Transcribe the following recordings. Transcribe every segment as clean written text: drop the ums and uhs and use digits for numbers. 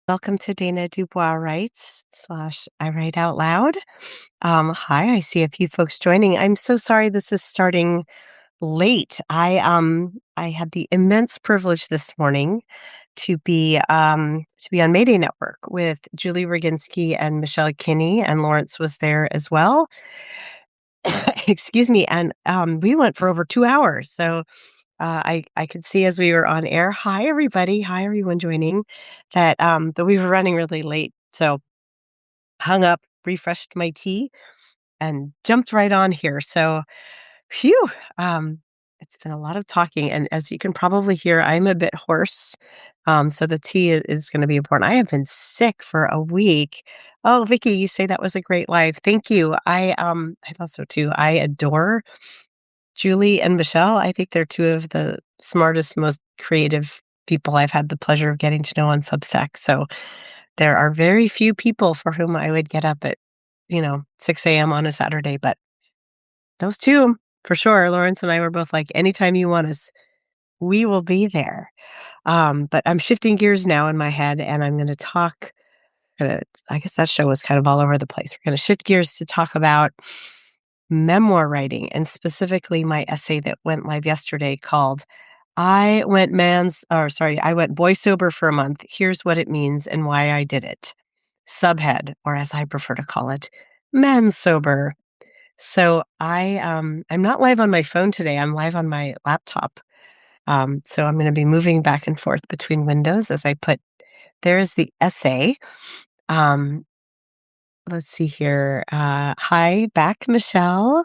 Welcome to Dana Dubois Writes slash I Write Out Loud. Hi, I see a few folks joining. I'm so sorry this is starting late. I had the immense privilege this morning to be on Mayday Network with Julie Roginski and Michelle Kinney, and Lawrence was there as well. Excuse me, and we went for over 2 hours. So I could see as we were on air, hi everybody, hi everyone joining, that we were running really late. So hung up, refreshed my tea, and jumped right on here. So, phew, it's been a lot of talking, and as you can probably hear, I'm a bit hoarse. So the tea is going to be important. I have been sick for a week. Oh, Vicky, you say that was a great live. Thank you. I thought so too. I adore Julie and Michelle. I think they're two of the smartest, most creative people I've had the pleasure of getting to know on Substack. So there are very few people for whom I would get up at 6 a.m. on a Saturday, but those two, for sure. Lawrence and I were both like, anytime you want us, we will be there. But I'm shifting gears now in my head, and I'm going to talk. I guess that show was kind of all over the place. We're going to shift gears to talk about memoir writing, and specifically my essay that went live yesterday called I went Boysober for a month. Here's what it means and why I did it. Subhead, or as I prefer to call it, Mansober. So I'm not live on my phone today. I'm live on my laptop. So I'm going to be moving back and forth between windows as I put. There is the essay. Um, let's see here. Hi, back, Michelle.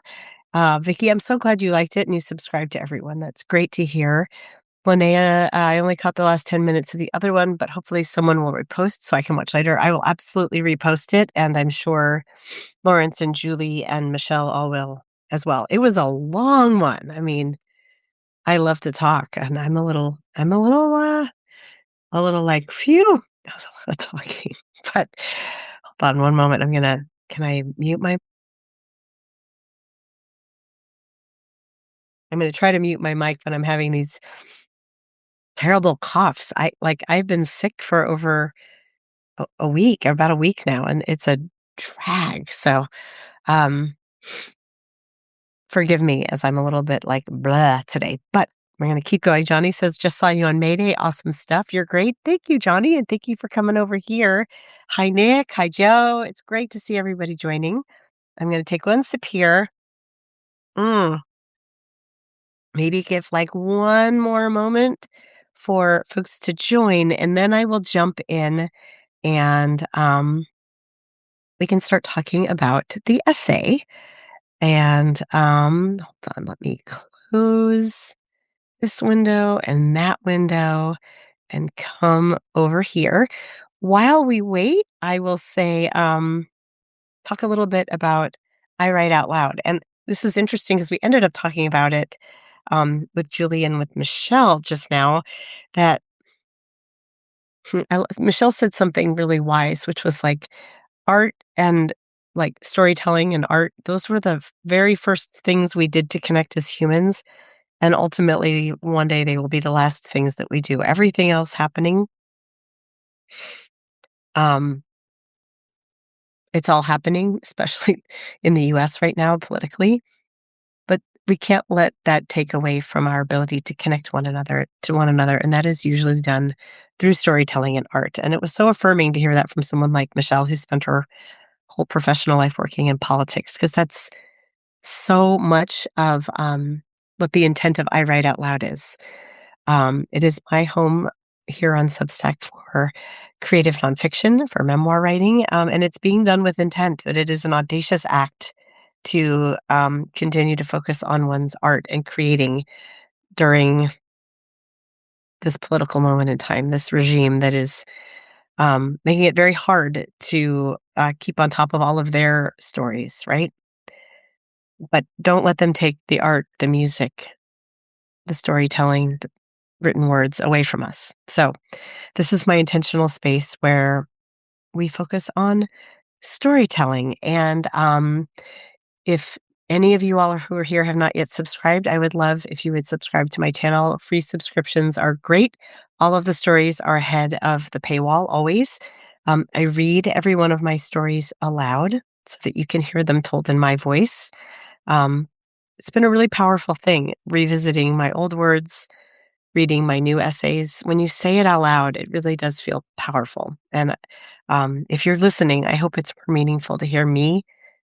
Vicky, I'm so glad you liked it and you subscribed to everyone. That's great to hear. Linnea, I only caught the last 10 minutes of the other one, but hopefully someone will repost so I can watch later. I will absolutely repost it, and I'm sure Lawrence and Julie and Michelle all will as well. It was a long one. I mean, I love to talk, and I'm a little like, phew, that was a lot of talking. But hold on one moment. Can I mute my, I'm going to try to mute my mic, but I'm having these terrible coughs. I've been sick for over a week, about a week now, and it's a drag. So, um, forgive me as I'm a little bit like blah today, but we're going to keep going. Johnny says, just saw you on Mayday. Awesome stuff. You're great. Thank you, Johnny. And thank you for coming over here. Hi, Nick. Hi, Joe. It's great to see everybody joining. I'm going to take one sip here. Mm, maybe give like one more moment for folks to join, and then I will jump in and we can start talking about the essay. And hold on, let me close this window and that window and come over here. While we wait, I will say, talk a little bit about I Write Out Loud. And this is interesting because we ended up talking about it with Julie and with Michelle just now. That Michelle said something really wise, which was like art and like storytelling and art. Those were the very first things we did to connect as humans. And ultimately, one day they will be the last things that we do. Everything else happening, um, it's all happening, especially in the US right now politically. But we can't let that take away from our ability to connect one another. And that is usually done through storytelling and art. And it was so affirming to hear that from someone like Michelle, who spent her whole professional life working in politics, because that's so much of what the intent of I Write Out Loud is. It is my home here on Substack for creative nonfiction, for memoir writing, and it's being done with intent, that it is an audacious act to continue to focus on one's art and creating during this political moment in time, this regime that is making it very hard to keep on top of all of their stories, right? But don't let them take the art, the music, the storytelling, the written words away from us. So this is my intentional space where we focus on storytelling. And if any of you all who are here have not yet subscribed, I would love if you would subscribe to my channel. Free subscriptions are great. All of the stories are ahead of the paywall always. I read every one of my stories aloud so that you can hear them told in my voice. Um, it's been a really powerful thing revisiting my old words, reading my new essays. When you say it out loud, it really does feel powerful. And if you're listening, I hope it's more meaningful to hear me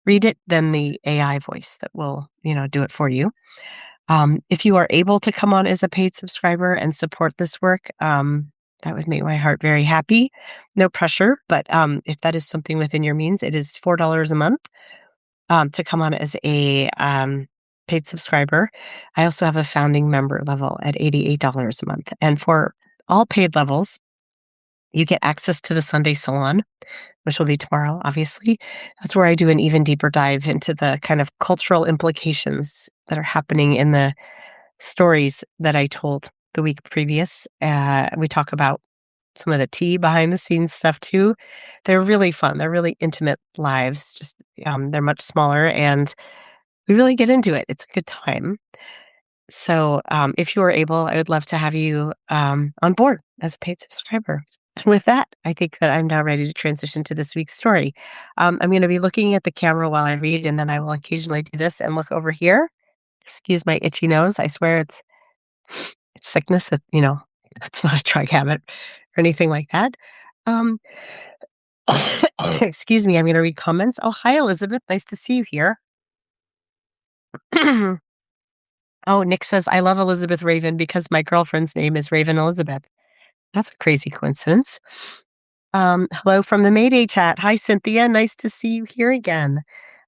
read it than the AI voice that will, do it for you. If you are able to come on as a paid subscriber and support this work, that would make my heart very happy. No pressure, but if that is something within your means, it is $4 a month to come on as a paid subscriber. I also have a founding member level at $88 a month. And for all paid levels, you get access to the Sunday Salon, which will be tomorrow, obviously. That's where I do an even deeper dive into the kind of cultural implications that are happening in the stories that I told the week previous. We talk about some of the tea behind the scenes stuff too. They're really fun. They're really intimate lives. Just they're much smaller, and we really get into it. It's a good time. So, if you are able, I would love to have you on board as a paid subscriber. And with that, I think that I'm now ready to transition to this week's story. I'm going to be looking at the camera while I read, and then I will occasionally do this and look over here. Excuse my itchy nose. I swear it's sickness. That that's not a drug habit or anything like that. Um, excuse me. I'm going to read comments. Oh, hi, Elizabeth. Nice to see you here. Oh, Nick says, I love Elizabeth Raven because my girlfriend's name is Raven Elizabeth. That's a crazy coincidence. Hello from the Mayday chat. Hi, Cynthia. Nice to see you here again.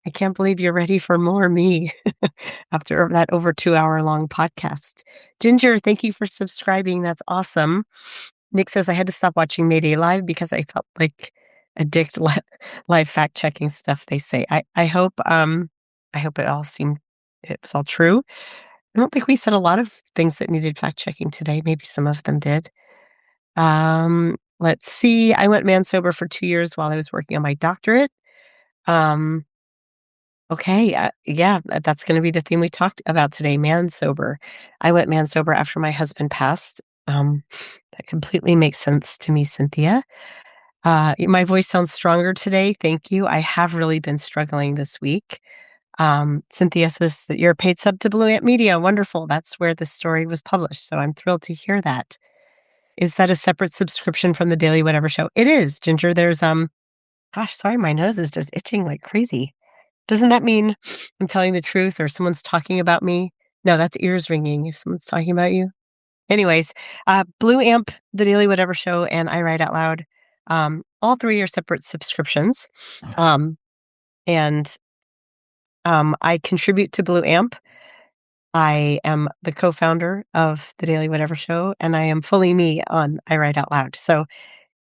I can't believe you're ready for more me after that over 2 hour long podcast. Ginger, thank you for subscribing. That's awesome. Nick says, I had to stop watching Mayday Live because I felt like live fact checking stuff they say. I hope it was all true. I don't think we said a lot of things that needed fact checking today. Maybe some of them did. Let's see. I went man sober for 2 years while I was working on my doctorate. Um, okay. Yeah, that's going to be the theme we talked about today. Man sober. I went man sober after my husband passed. That completely makes sense to me, Cynthia. My voice sounds stronger today. Thank you. I have really been struggling this week. Cynthia says that you're a paid sub to Blue Ant Media. Wonderful. That's where the story was published. So I'm thrilled to hear that. Is that a separate subscription from the Daily Whatever Show? It is, Ginger. There's gosh, sorry, my nose is just itching like crazy. Doesn't that mean I'm telling the truth or someone's talking about me? No, that's ears ringing if someone's talking about you. Anyways, Blue Amp, the Daily Whatever Show, and I Write Out Loud. All three are separate subscriptions. And I contribute to Blue Amp. I am the co-founder of the Daily Whatever Show, and I am fully me on I Write Out Loud. So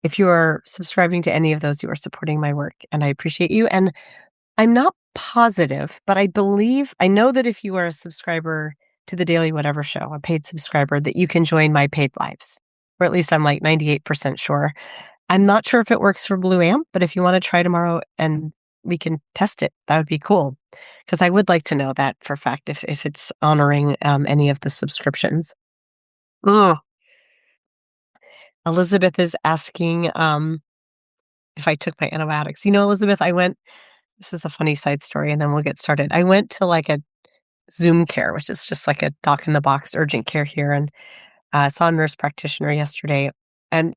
if you are subscribing to any of those, you are supporting my work, and I appreciate you. And I'm not positive, but I know that if you are a subscriber to the Daily Whatever Show, a paid subscriber, that you can join my paid lives, or at least I'm like 98% sure. I'm not sure if it works for Blue Amp, but if you want to try tomorrow and we can test it, that would be cool. Because I would like to know that for a fact if it's honoring any of the subscriptions. Ugh. Elizabeth is asking if I took my antibiotics. Elizabeth, this is a funny side story, and then we'll get started. I went to like a Zoom care, which is just like a doc in the box urgent care here, and I saw a nurse practitioner yesterday. And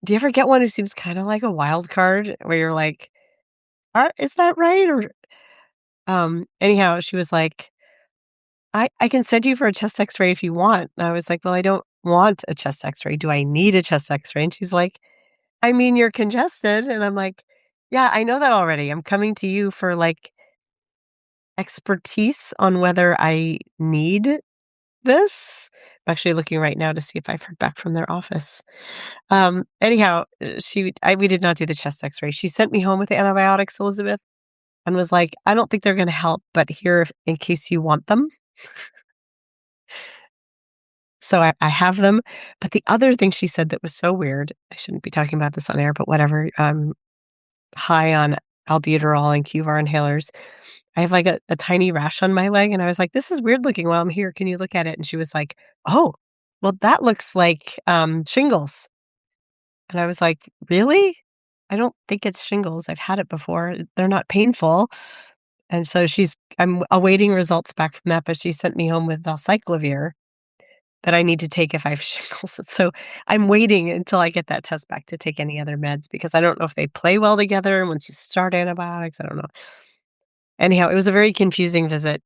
do you ever get one who seems kind of like a wild card where you're like, is that right? Or anyhow, she was like, I can send you for a chest x-ray if you want. And I was like, well, I don't want a chest x-ray. Do I need a chest x-ray? And she's like, I mean, you're congested. And I'm like, yeah, I know that already. I'm coming to you for like expertise on whether I need this. I'm actually looking right now to see if I've heard back from their office. Anyhow, we did not do the chest x-ray. She sent me home with the antibiotics, Elizabeth, and was like, I don't think they're going to help, but here in case you want them. So I have them. But the other thing she said that was so weird, I shouldn't be talking about this on air, but whatever. High on albuterol and QVAR inhalers. I have, like, a tiny rash on my leg, and I was like, "This is weird looking while I'm here. Can you look at it?" And she was like, "Oh, well, that looks like, shingles." And I was like, "Really? I don't think it's shingles. I've had it before. They're not painful." And so I'm awaiting results back from that, but she sent me home with valcyclovir that I need to take if I have shingles. And so I'm waiting until I get that test back to take any other meds because I don't know if they play well together once you start antibiotics. I don't know. Anyhow, it was a very confusing visit,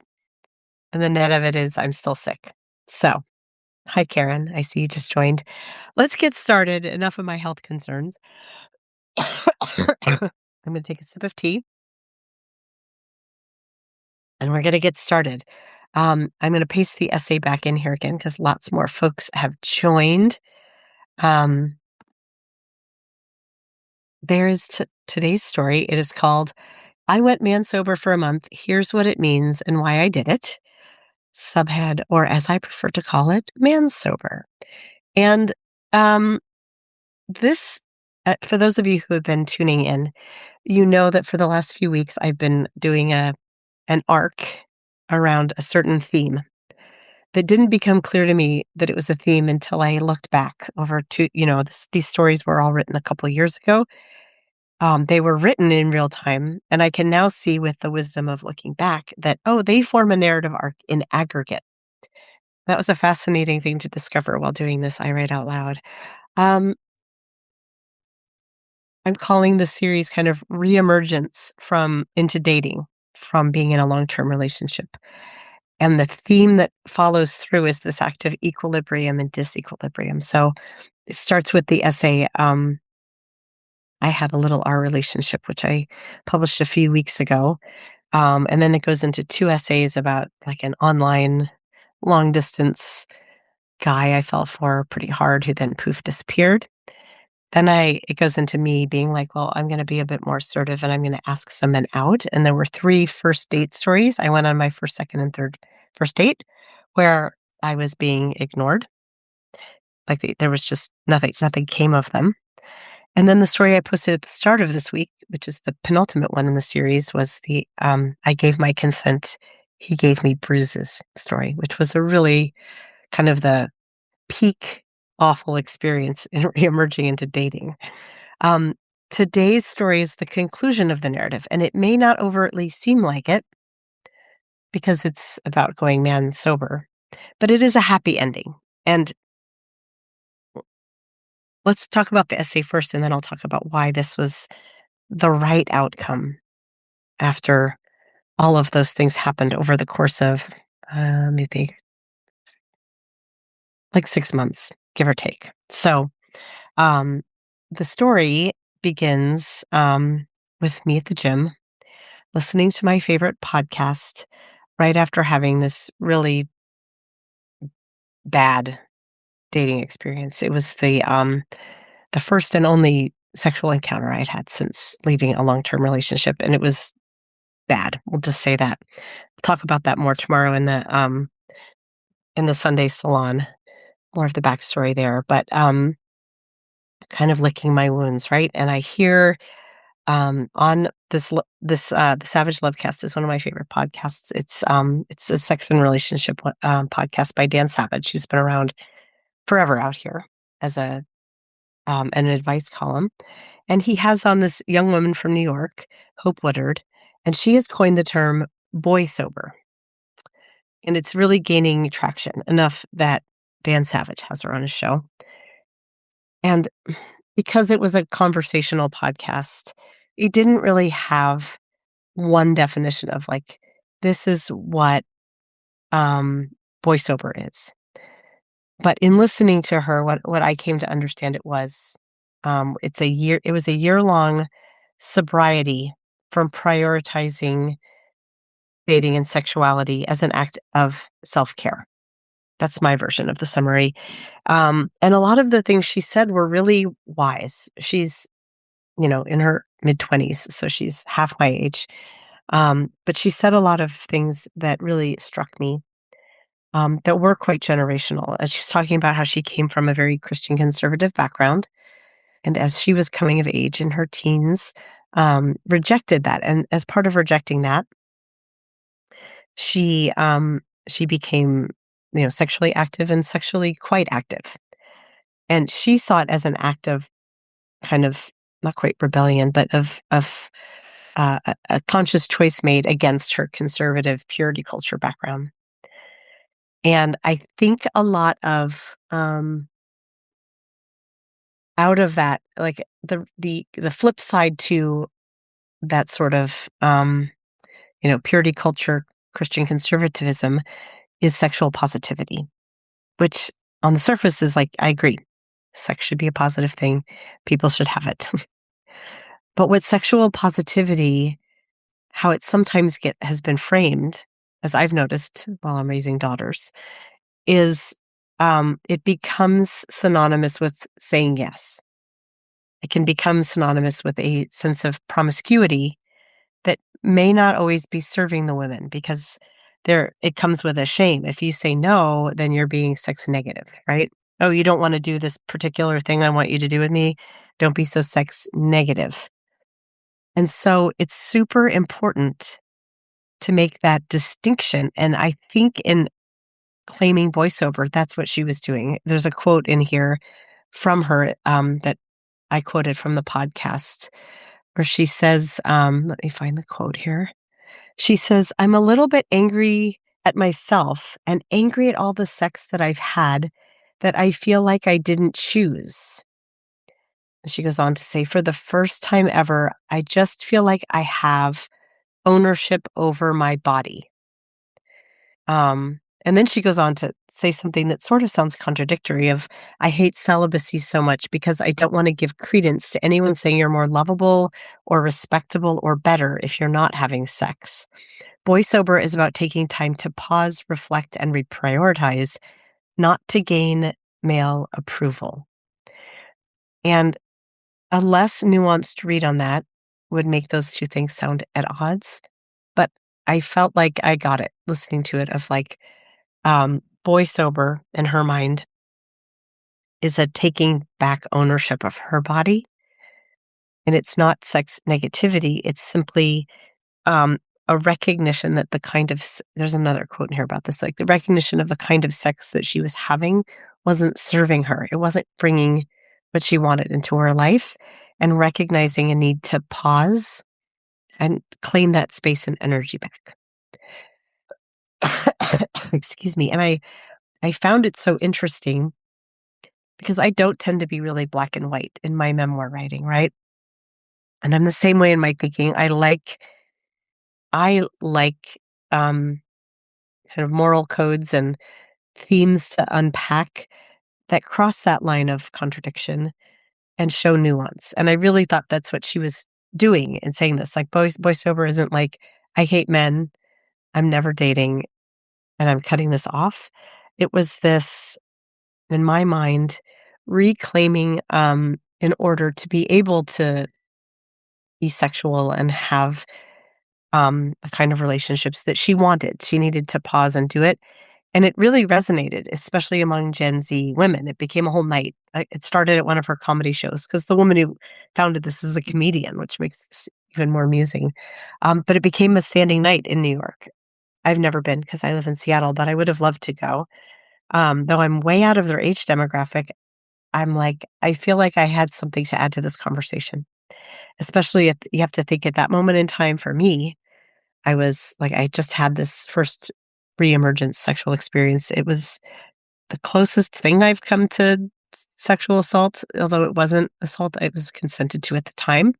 and the net of it is I'm still sick. So, hi, Karen. I see you just joined. Let's get started. Enough of my health concerns. I'm going to take a sip of tea and we're going to get started. I'm going to paste the essay back in here again because lots more folks have joined. Um, there's today's story. It is called I Went Man Sober for a Month. Here's what it means and why I did it. Subhead, or as I prefer to call it, Man Sober. And um, this, for those of you who have been tuning in, you know that for the last few weeks I've been doing an arc around a certain theme that didn't become clear to me that it was a theme until I looked back over to, these stories were all written a couple of years ago. They were written in real time, and I can now see with the wisdom of looking back that, oh, they form a narrative arc in aggregate. That was a fascinating thing to discover while doing this I Write Out Loud. Um, I'm calling this series kind of reemergence from into dating, from being in a long-term relationship. And the theme that follows through is this act of equilibrium and disequilibrium. So it starts with the essay, I Had a Little Our Relationship, which I published a few weeks ago. And then it goes into two essays about like an online long distance guy I fell for pretty hard who then poof disappeared. Then it goes into me being like, well, I'm going to be a bit more assertive and I'm going to ask some men out. And there were three first date stories. I went on my first, second, and third first date where I was being ignored. Like there was just nothing came of them. And then the story I posted at the start of this week, which is the penultimate one in the series, was the I gave my consent, he gave me bruises story, which was a really kind of the peak awful experience in reemerging into dating. Um, Today's story is the conclusion of the narrative, and it may not overtly seem like it because it's about going man sober, but it is a happy ending. And let's talk about the essay first, and then I'll talk about why this was the right outcome after all of those things happened over the course of, let me think, like 6 months, give or take. So um, the story begins with me at the gym listening to my favorite podcast right after having this really bad dating experience. It was the first and only sexual encounter I'd had since leaving a long-term relationship, and it was bad. We'll just say that. We'll talk about that more tomorrow in the Sunday salon, more of the backstory there. But kind of licking my wounds, right? And I hear on the Savage Lovecast is one of my favorite podcasts. It's a sex and relationship podcast by Dan Savage, who's been around forever out here as an advice column. And he has on this young woman from New York, Hope Woodard, and she has coined the term Boysober. And it's really gaining traction enough that Dan Savage has her on his show. And because it was a conversational podcast, it didn't really have one definition of like, this is what voiceover is. But in listening to her, what I came to understand it was, it was a year-long sobriety from prioritizing dating and sexuality as an act of self-care. That's my version of the summary. And a lot of the things she said were really wise. She's, in her mid-20s, so she's half my age. But she said a lot of things that really struck me, that were quite generational. As she was talking about how she came from a very Christian conservative background, and as she was coming of age in her teens, rejected that. And as part of rejecting that, she, she became, sexually active and sexually quite active, and she saw it as an act of kind of not quite rebellion, but of a conscious choice made against her conservative purity culture background. And I think a lot of, out of that, like, the flip side to that sort of, purity culture, Christian conservatism is sexual positivity, which on the surface is like, I agree. Sex should be a positive thing. People should have it. But with sexual positivity, how it sometimes has been framed, as I've noticed while I'm raising daughters, is it becomes synonymous with saying yes. It can become synonymous with a sense of promiscuity that may not always be serving the women because it comes with a shame. If you say no, then you're being sex negative, right? Oh, you don't want to do this particular thing I want you to do with me? Don't be so sex negative. And so it's super important to make that distinction. And I think in claiming Boysober, that's what she was doing. There's a quote in here from her that I quoted from the podcast where she says, let me find the quote here. She says, I'm a little bit angry at myself and angry at all the sex that I've had that I feel like I didn't choose. And she goes on to say, for the first time ever, I just feel like I have ownership over my body. And then she goes on to say something that sort of sounds contradictory of, I hate celibacy so much because I don't want to give credence to anyone saying you're more lovable or respectable or better if you're not having sex. Boysober is about taking time to pause, reflect, and reprioritize, not to gain male approval. And a less nuanced read on that would make those two things sound at odds. But I felt like I got it listening to it of like, Boysober in her mind is a taking back ownership of her body, and it's not sex negativity, it's simply, a recognition that the kind of there's another quote in here about this, like, the recognition of the kind of sex that she was having wasn't serving her, it wasn't bringing what she wanted into her life, and recognizing a need to pause and claim that space and energy back. Excuse me, and I found it so interesting because I don't tend to be really black and white in my memoir writing, right? And I'm the same way in my thinking. I like kind of moral codes and themes to unpack that cross that line of contradiction and show nuance. And I really thought that's what she was doing in saying this. Like boy sober isn't like, I hate men, I'm never dating, and I'm cutting this off. It was this, in my mind, reclaiming in order to be able to be sexual and have the kind of relationships that she wanted. She needed to pause and do it. And it really resonated, especially among Gen Z women. It became a whole night. It started at one of her comedy shows because the woman who founded this is a comedian, which makes this even more amusing. But it became a standing night in New York. I've never been because I live in Seattle, but I would have loved to go. Though I'm way out of their age demographic, I'm like, I feel like I had something to add to this conversation, especially if you have to think at that moment in time for me, I was like, I just had this first re-emergent sexual experience. It was the closest thing I've come to sexual assault, although it wasn't assault, it was consented to at the time.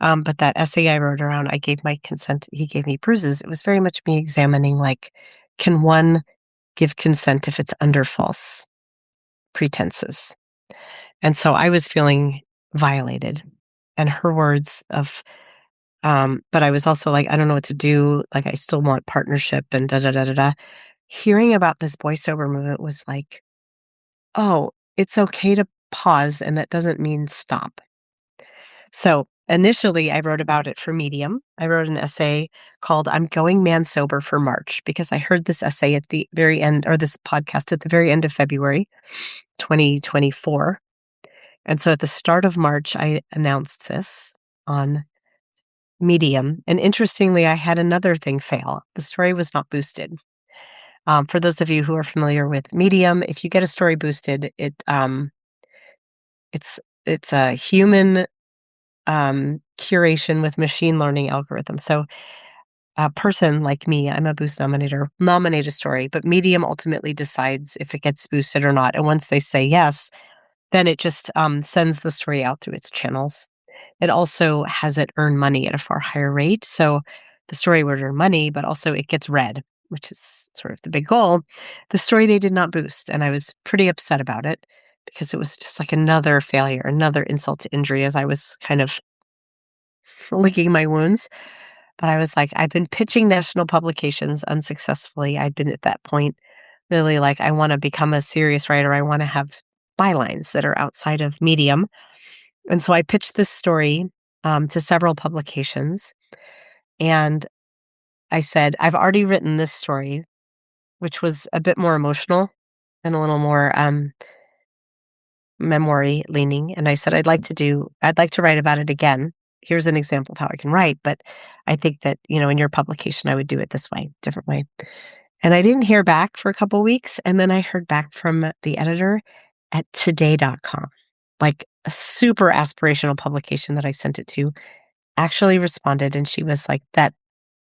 But that essay I wrote around, I gave my consent, he gave me bruises. It was very much me examining, like, can one give consent if it's under false pretenses? And so I was feeling violated. And her words of, but I was also like, I don't know what to do. Like, I still want partnership and da da da da da. Hearing about this boy sober movement was like, oh, it's okay to pause, and that doesn't mean stop. So initially, I wrote about it for Medium. I wrote an essay called I'm Going Man Sober for March because I heard this essay at the very end, or this podcast at the very end of February 2024. And so at the start of March, I announced this on Medium, and interestingly, I had another thing fail. The story was not boosted. For those of you who are familiar with Medium, if you get a story boosted, it's it's a human curation with machine learning algorithms. So a person like me, I'm a boost nominator, nominate a story, but Medium ultimately decides if it gets boosted or not. And once they say yes, then it just sends the story out through its channels. It also has it earn money at a far higher rate. So the story would earn money, but also it gets read, which is sort of the big goal. The story they did not boost. And I was pretty upset about it because it was just like another failure, another insult to injury as I was kind of licking my wounds. But I was like, I've been pitching national publications unsuccessfully. I'd been at that point really like, I want to become a serious writer. I want to have bylines that are outside of Medium. And so I pitched this story to several publications. And I said, I've already written this story, which was a bit more emotional and a little more memory leaning. And I said, I'd like to write about it again. Here's an example of how I can write. But I think that, in your publication, I would do it this way, different way. And I didn't hear back for a couple weeks. And then I heard back from the editor at today.com, like a super aspirational publication that I sent it to, actually responded. And she was like, that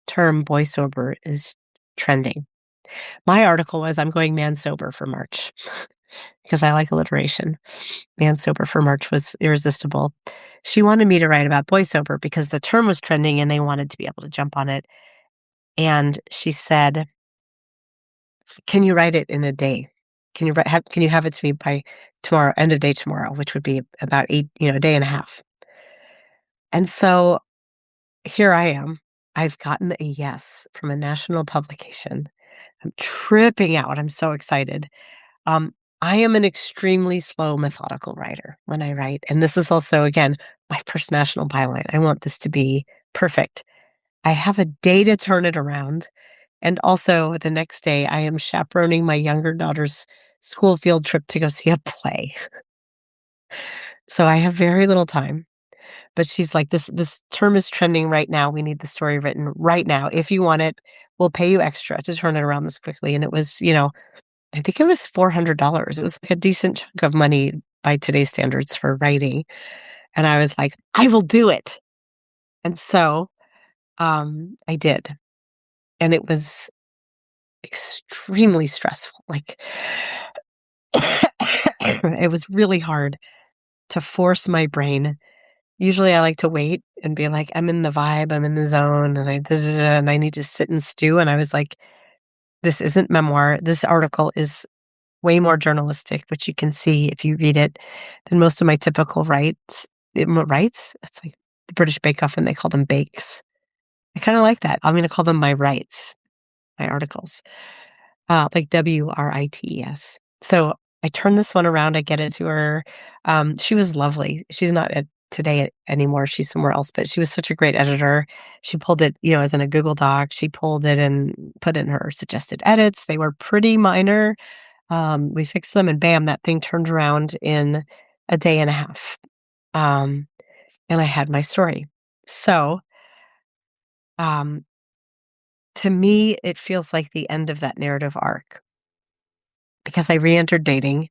term boysober is trending. My article was, I'm going man sober for March because I like alliteration. Man sober for March was irresistible. She wanted me to write about boysober because the term was trending and they wanted to be able to jump on it. And she said, can you write it in a day? Can you have it to me by tomorrow, end of day tomorrow, which would be about a day and a half. And so here I am. I've gotten a yes from a national publication. I'm tripping out. I'm so excited. Um, I am an extremely slow, methodical writer when I write. And this is also, again, my first national byline. I want this to be perfect. I have a day to turn it around. And also the next day, I am chaperoning my younger daughter's school field trip to go see a play. So I have very little time. But she's like, this term is trending right now. We need the story written right now. If you want it, we'll pay you extra to turn it around this quickly. And it was, I think it was $400. It was like a decent chunk of money by today's standards for writing. And I was like, I will do it. And so I did. And it was extremely stressful. Like it was really hard to force my brain. Usually I like to wait and be like, I'm in the vibe, I'm in the zone, and I need to sit and stew. And I was like, this isn't memoir. This article is way more journalistic, which you can see if you read it, than most of my typical rights. That's like the British Bake Off, and they call them bakes. I kind of like that. I'm going to call them my rights, my articles, like WRITES. So I turn this one around. I get it to her. She was lovely. She's not at Today anymore. She's somewhere else, but she was such a great editor. She pulled it, as in a Google Doc. She pulled it and put in her suggested edits. They were pretty minor. We fixed them and bam, that thing turned around in a day and a half. And I had my story. So, um, to me, it feels like the end of that narrative arc because I re-entered dating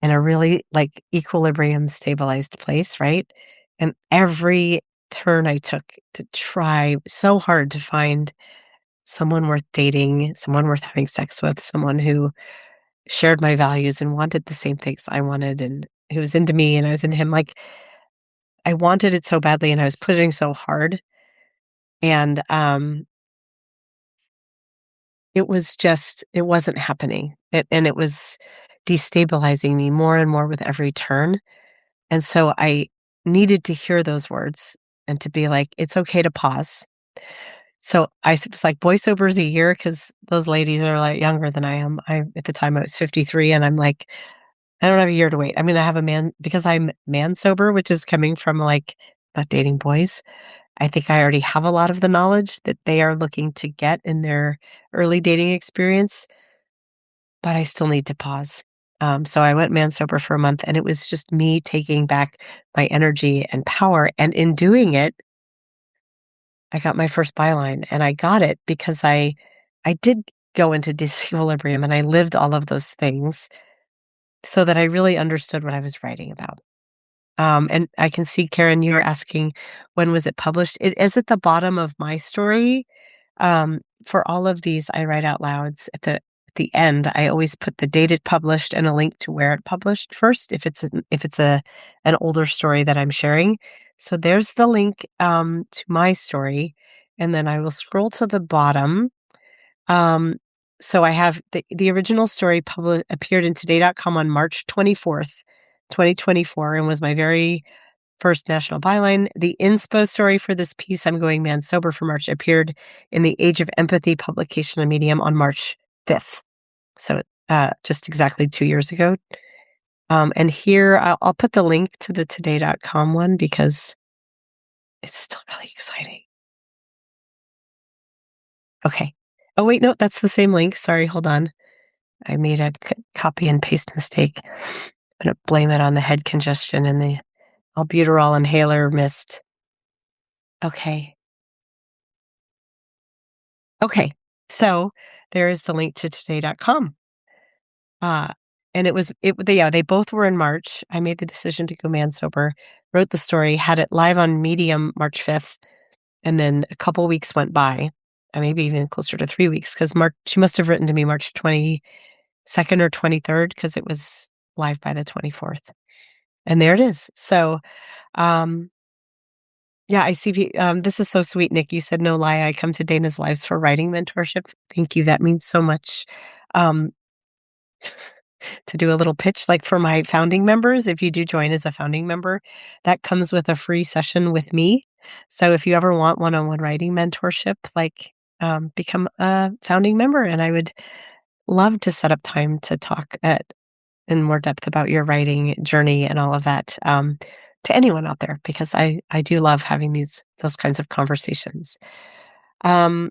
in a really like equilibrium stabilized place, right? And every turn I took to try so hard to find someone worth dating, someone worth having sex with, someone who shared my values and wanted the same things I wanted and who was into me and I was into him. Like I wanted it so badly and I was pushing so hard. And it wasn't happening. And it was destabilizing me more and more with every turn. And so I needed to hear those words and to be like, it's okay to pause. So was like, boy sober is a year because those ladies are like younger than I am. At the time I was 53 and I'm like, I don't have a year to wait. I'm gonna have a man because I'm man sober, which is coming from like not dating boys. I think I already have a lot of the knowledge that they are looking to get in their early dating experience, but I still need to pause. So I went man sober for a month and it was just me taking back my energy and power. And in doing it, I got my first byline, and I got it because I did go into disequilibrium, and I lived all of those things so that I really understood what I was writing about. And I can see, Karen, you were asking, when was it published? It is at the bottom of my story. For all of these I write out louds at the end, I always put the date it published and a link to where it published first, if it's an older story that I'm sharing. So there's the link, to my story, and then I will scroll to the bottom. Um, so I have the original story appeared in Today.com on March 24th, 2024, and was my very first national byline. The inspo story for this piece, I'm Going Man Sober for March, appeared in the Age of Empathy publication on Medium on March 5th. So just exactly 2 years ago. And here I'll put the link to the Today.com one because it's still really exciting. Okay. Oh, wait, no, that's the same link. Sorry, hold on. I made a copy and paste mistake. I'm going to blame it on the head congestion and the albuterol inhaler mist. Okay. Okay. So there is the link to today.com. Uh, and they both were in March. I made the decision to go man sober, wrote the story, had it live on Medium March 5th. And then a couple weeks went by, maybe even closer to 3 weeks, because she must have written to me March 22nd or 23rd, because it was live by the 24th. And there it is. So, um, yeah, I see. This is so sweet, Nick. You said, no lie, I come to Dana's Lives for writing mentorship. Thank you. That means so much. Um, to do a little pitch, like for my founding members, if you do join as a founding member, that comes with a free session with me. So if you ever want one-on-one writing mentorship, become a founding member, and I would love to set up time to talk in more depth about your writing journey and all of that, to anyone out there, because I do love having those kinds of conversations. Um,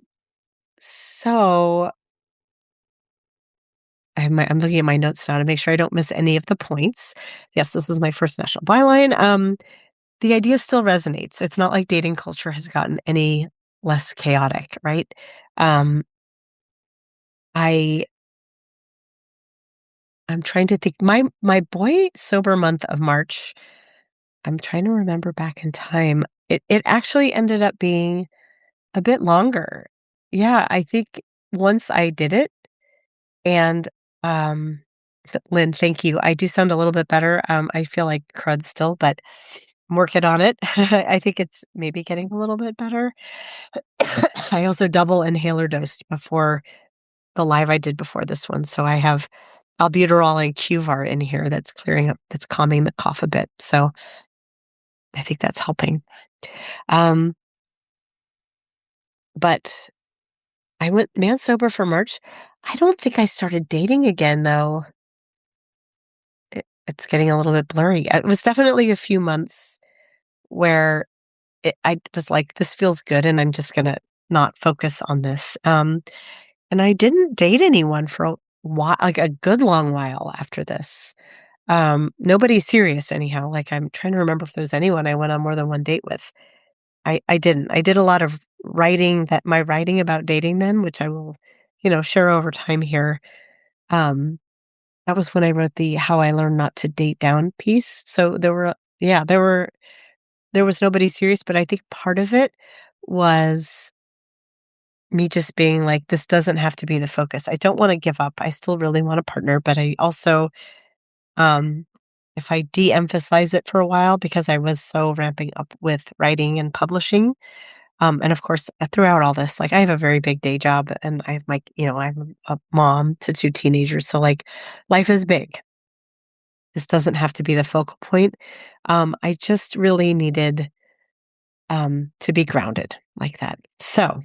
so I'm looking at my notes now to make sure I don't miss any of the points. Yes, this was my first national byline. The idea still resonates. It's not like dating culture has gotten any less chaotic, right? Um, I I'm trying to think. My boy sober month of March, I'm trying to remember back in time. It actually ended up being a bit longer. Yeah, I think once I did it, and, um Lynn, thank you. I do sound a little bit better. I feel like crud still, but I'm working on it. I think it's maybe getting a little bit better. I also double inhaler dosed before the live I did before this one, so I have albuterol and Qvar in here that's calming the cough a bit, so I think that's helping. Um, but I went man sober for March. I don't think I started dating again, though. It's getting a little bit blurry. It was definitely a few months where I was like, "This feels good, and I'm just gonna not focus on this." And I didn't date anyone for a while, like a good long while after this. Nobody serious anyhow. Like, I'm trying to remember if there was anyone I went on more than one date with. I didn't. I did a lot of my writing about dating then, which I will, share over time here. Um, that was when I wrote the How I Learned Not to Date Down piece. So there was nobody serious, but I think part of it was me just being like, this doesn't have to be the focus. I don't wanna give up. I still really want a partner, but I also, um, if I de-emphasize it for a while because I was so ramping up with writing and publishing, and of course, throughout all this, like, I have a very big day job, and I have I'm a mom to 2 teenagers, so, like, life is big. This doesn't have to be the focal point. I just really needed, to be grounded like that. So,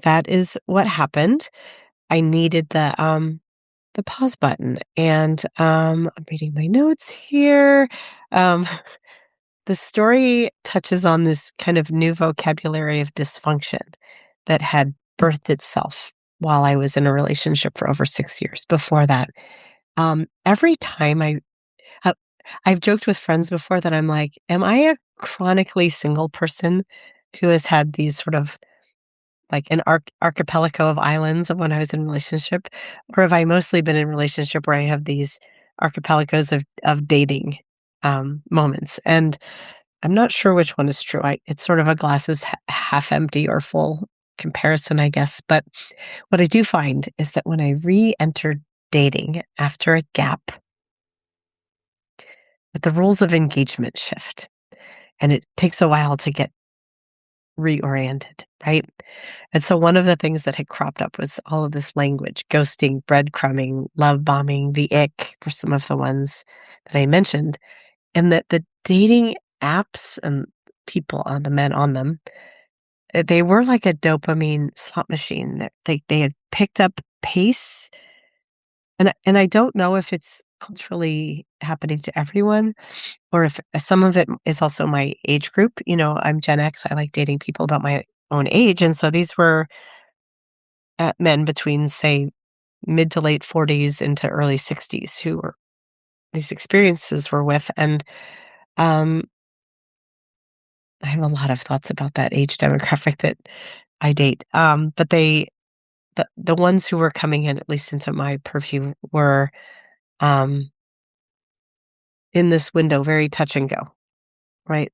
that is what happened. I needed the pause button, and, I'm reading my notes here. Um, the story touches on this kind of new vocabulary of dysfunction that had birthed itself while I was in a relationship for over 6 years before that. Every time uh, I've joked with friends before that I'm like, "Am I a chronically single person?" who has had these sort of like an archipelago of islands of when I was in a relationship, or have I mostly been in a relationship where I have these archipelagos of dating moments? And I'm not sure which one is true. It's sort of a glasses half empty or full comparison, I guess. But what I do find is that when I re-enter dating after a gap, that the rules of engagement shift, and it takes a while to get reoriented, right? And so one of the things that had cropped up was all of this language, ghosting, breadcrumbing, love bombing, the ick for some of the ones that I mentioned, and that the dating apps and people on the men on them, they were like a dopamine slot machine. They had picked up pace, and I don't know if it's culturally happening to everyone, or if some of it is also my age group. You know, I'm Gen X. I like dating people about my own age, and so these were men between, say, mid to late 40s into early 60s who were these experiences were with, and um, I have a lot of thoughts about that age demographic that I date. But the ones who were coming in, at least into my purview, were um, in this window, very touch and go, right?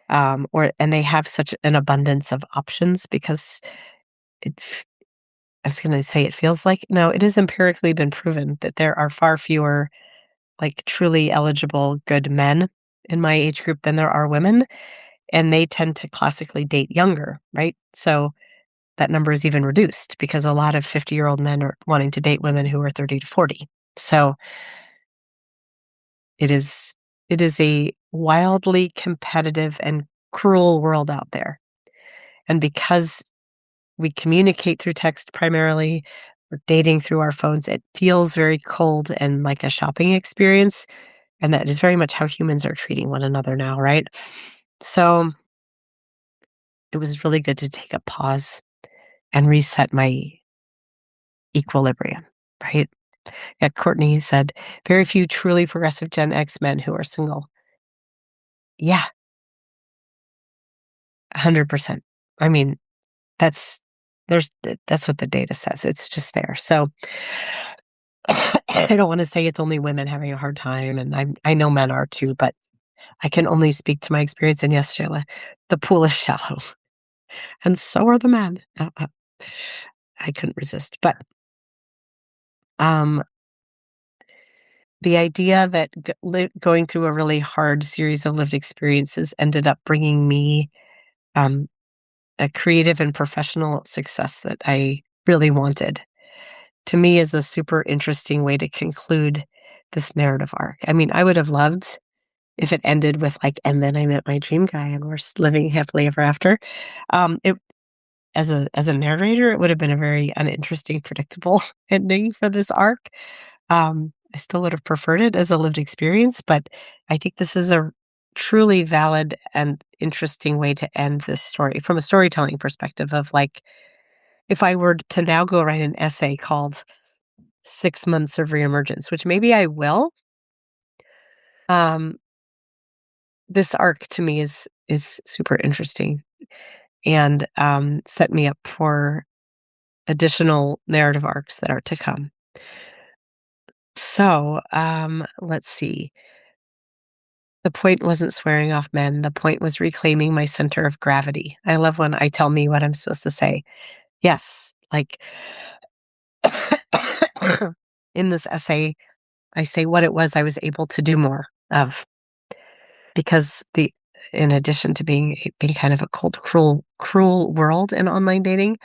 And they have such an abundance of options because it I was gonna say it feels like no, it has empirically been proven that there are far fewer, like, truly eligible good men in my age group than there are women, and they tend to classically date younger, right? So, that number is even reduced because a lot of 50-year-old men are wanting to date women who are 30 to 40. So, it is it is a wildly competitive and cruel world out there, and because we communicate through text primarily, we're dating through our phones, it feels very cold and like a shopping experience, and that is very much how humans are treating one another now, right? So, it was really good to take a pause and reset my equilibrium, right? Yeah, Courtney said, "Very few truly progressive Gen X men who are single." Yeah, 100%. I mean, that's that's what the data says, it's just there. So, I don't wanna say it's only women having a hard time, and I know men are too, but I can only speak to my experience, and yes, Shayla, the pool is shallow, and so are the men. I couldn't resist, but, um, the idea that going through a really hard series of lived experiences ended up bringing me, um, a creative and professional success that I really wanted, to me is a super interesting way to conclude this narrative arc. I mean, I would have loved if it ended with, like, "And then I met my dream guy, and we're living happily ever after." It as a narrator, it would have been a very uninteresting, predictable ending for this arc. I still would have preferred it as a lived experience, but I think this is a truly valid and interesting way to end this story from a storytelling perspective of, like, if I were to now go write an essay called 6 Months of Reemergence, which maybe I will, um, this arc to me is super interesting and, set me up for additional narrative arcs that are to come. So, let's see. The point wasn't swearing off men, the point was reclaiming my center of gravity. I love when I tell me what I'm supposed to say. Yes, like, in this essay, I say what it was I was able to do more of, because the in addition to being kind of a cold, cruel world in online dating,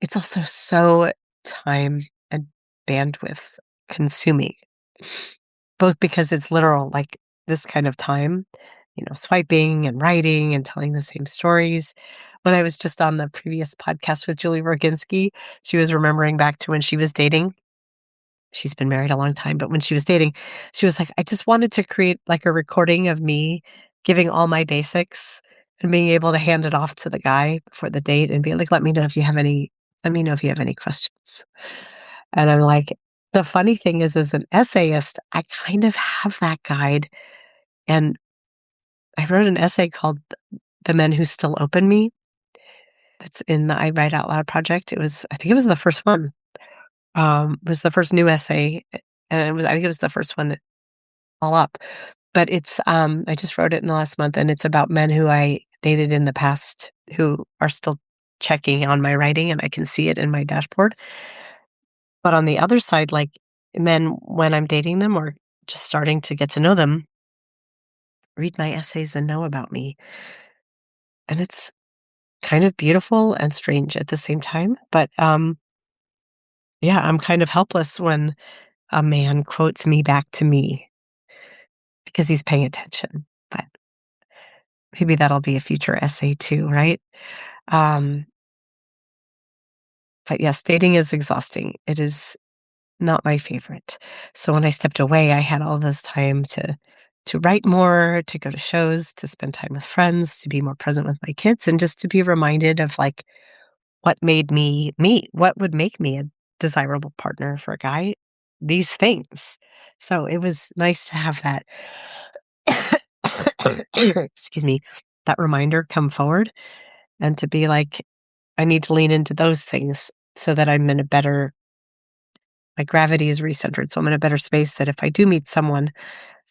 it's also so time and bandwidth consuming, both because it's literal, like, this kind of time, swiping and writing and telling the same stories. When I was just on the previous podcast with Julie Roginski, she was remembering back to when she was dating. She's been married a long time, but when she was dating, she was like, "I just wanted to create, like, a recording of me giving all my basics and being able to hand it off to the guy before the date and be like, let me know if you have any questions." And I'm like, the funny thing is, as an essayist, I kind of have that guide, and I wrote an essay called "The Men Who Still Open Me," that's in the I Write Out Loud project. I think it was the first one. It was the first new essay, and I think it was the first one all up. But I just wrote it in the last month, and it's about men who I dated in the past who are still checking on my writing, and I can see it in my dashboard. But on the other side, like, men, when I'm dating them or just starting to get to know them, read my essays and know about me, and it's kind of beautiful and strange at the same time. But, yeah, I'm kind of helpless when a man quotes me back to me because he's paying attention, but maybe that'll be a future essay too, right? Um, but yes, dating is exhausting. It is not my favorite. So when I stepped away, I had all this time to write more, to go to shows, to spend time with friends, to be more present with my kids, and just to be reminded of like what made me me, what would make me a desirable partner for a guy, these things. So it was nice to have that excuse me, that reminder come forward and to be like, I need to lean into those things so that I'm in a better, my gravity is recentered. So I'm in a better space that if I do meet someone,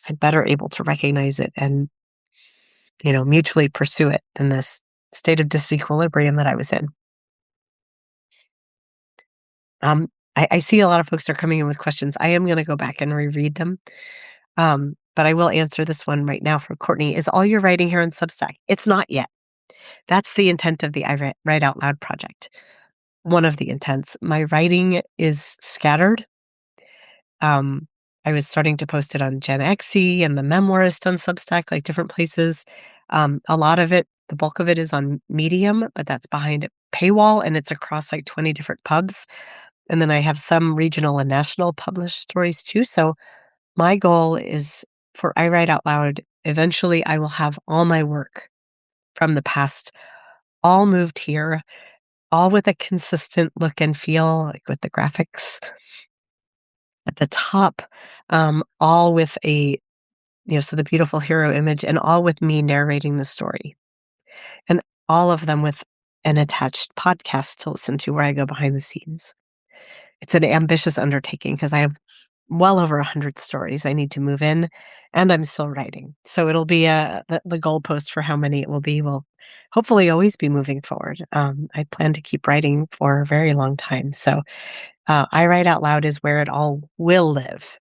I'm better able to recognize it and, mutually pursue it in this state of disequilibrium that I was in. I see a lot of folks are coming in with questions. I am going to go back and reread them. But I will answer this one right now for Courtney. Is all your writing here on Substack? It's not yet. That's the intent of the Write Out Loud project. One of the intents. My writing is scattered. Um, I was starting to post it on Gen Xy and the Memoirist on Substack, like different places. A lot of it, the bulk of it is on Medium, but that's behind a paywall and it's across like 20 different pubs. And then I have some regional and national published stories too. So my goal is for I Write Out Loud, eventually I will have all my work from the past all moved here, all with a consistent look and feel, like with the graphics at the top, all with so the beautiful hero image and all with me narrating the story. And all of them with an attached podcast to listen to where I go behind the scenes. It's an ambitious undertaking because I have well over 100 stories I need to move in, and I'm still writing. So it'll be the goalpost for how many it will be will hopefully always be moving forward. I plan to keep writing for a very long time. So I Write Out Loud is where it all will live.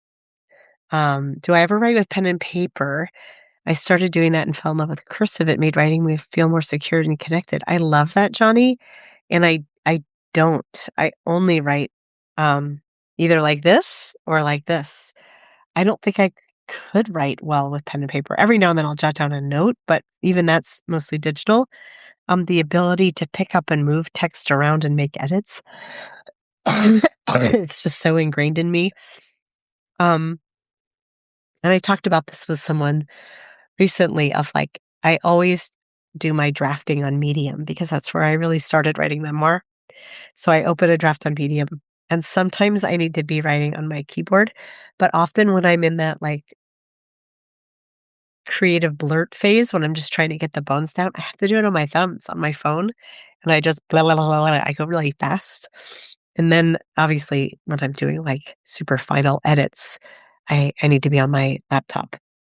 Do I ever write with pen and paper? I started doing that and fell in love with cursive. It made writing me feel more secure and connected. I love that, Johnny. And I don't. I only write either like this or like this. I don't think I could write well with pen and paper. Every now and then I'll jot down a note, but even that's mostly digital. The ability to pick up and move text around and make edits, it's just so ingrained in me. And I talked about this with someone recently of like, I always do my drafting on Medium because that's where I really started writing memoir. So I open a draft on Medium and sometimes I need to be writing on my keyboard, but often when I'm in that like creative blurt phase, when I'm just trying to get the bones down, I have to do it on my thumbs on my phone and I just blah, blah, blah, blah, blah, I go really fast. And then obviously when I'm doing like super final edits, I need to be on my laptop.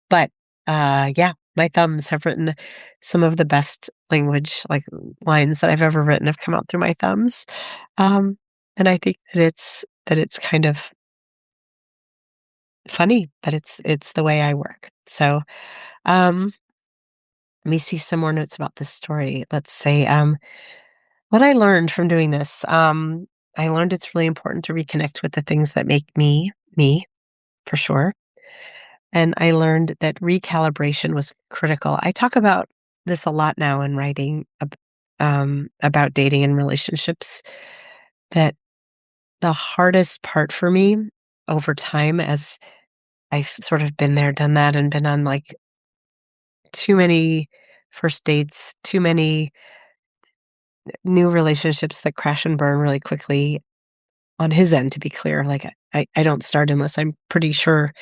But yeah, my thumbs have written some of the best language, like lines that I've ever written have come out through my thumbs. And I think that it's kind of funny, but it's the way I work. So um let me see some more notes about this story. Let's say what I learned from doing this. I learned it's really important to reconnect with the things that make me me, for sure. And I learned that recalibration was critical. I talk about this a lot now in writing about dating and relationships, that the hardest part for me over time, as I've sort of been there, done that, and been on like too many first dates, too many new relationships that crash and burn really quickly on his end, to be clear. Like I don't start unless I'm pretty sure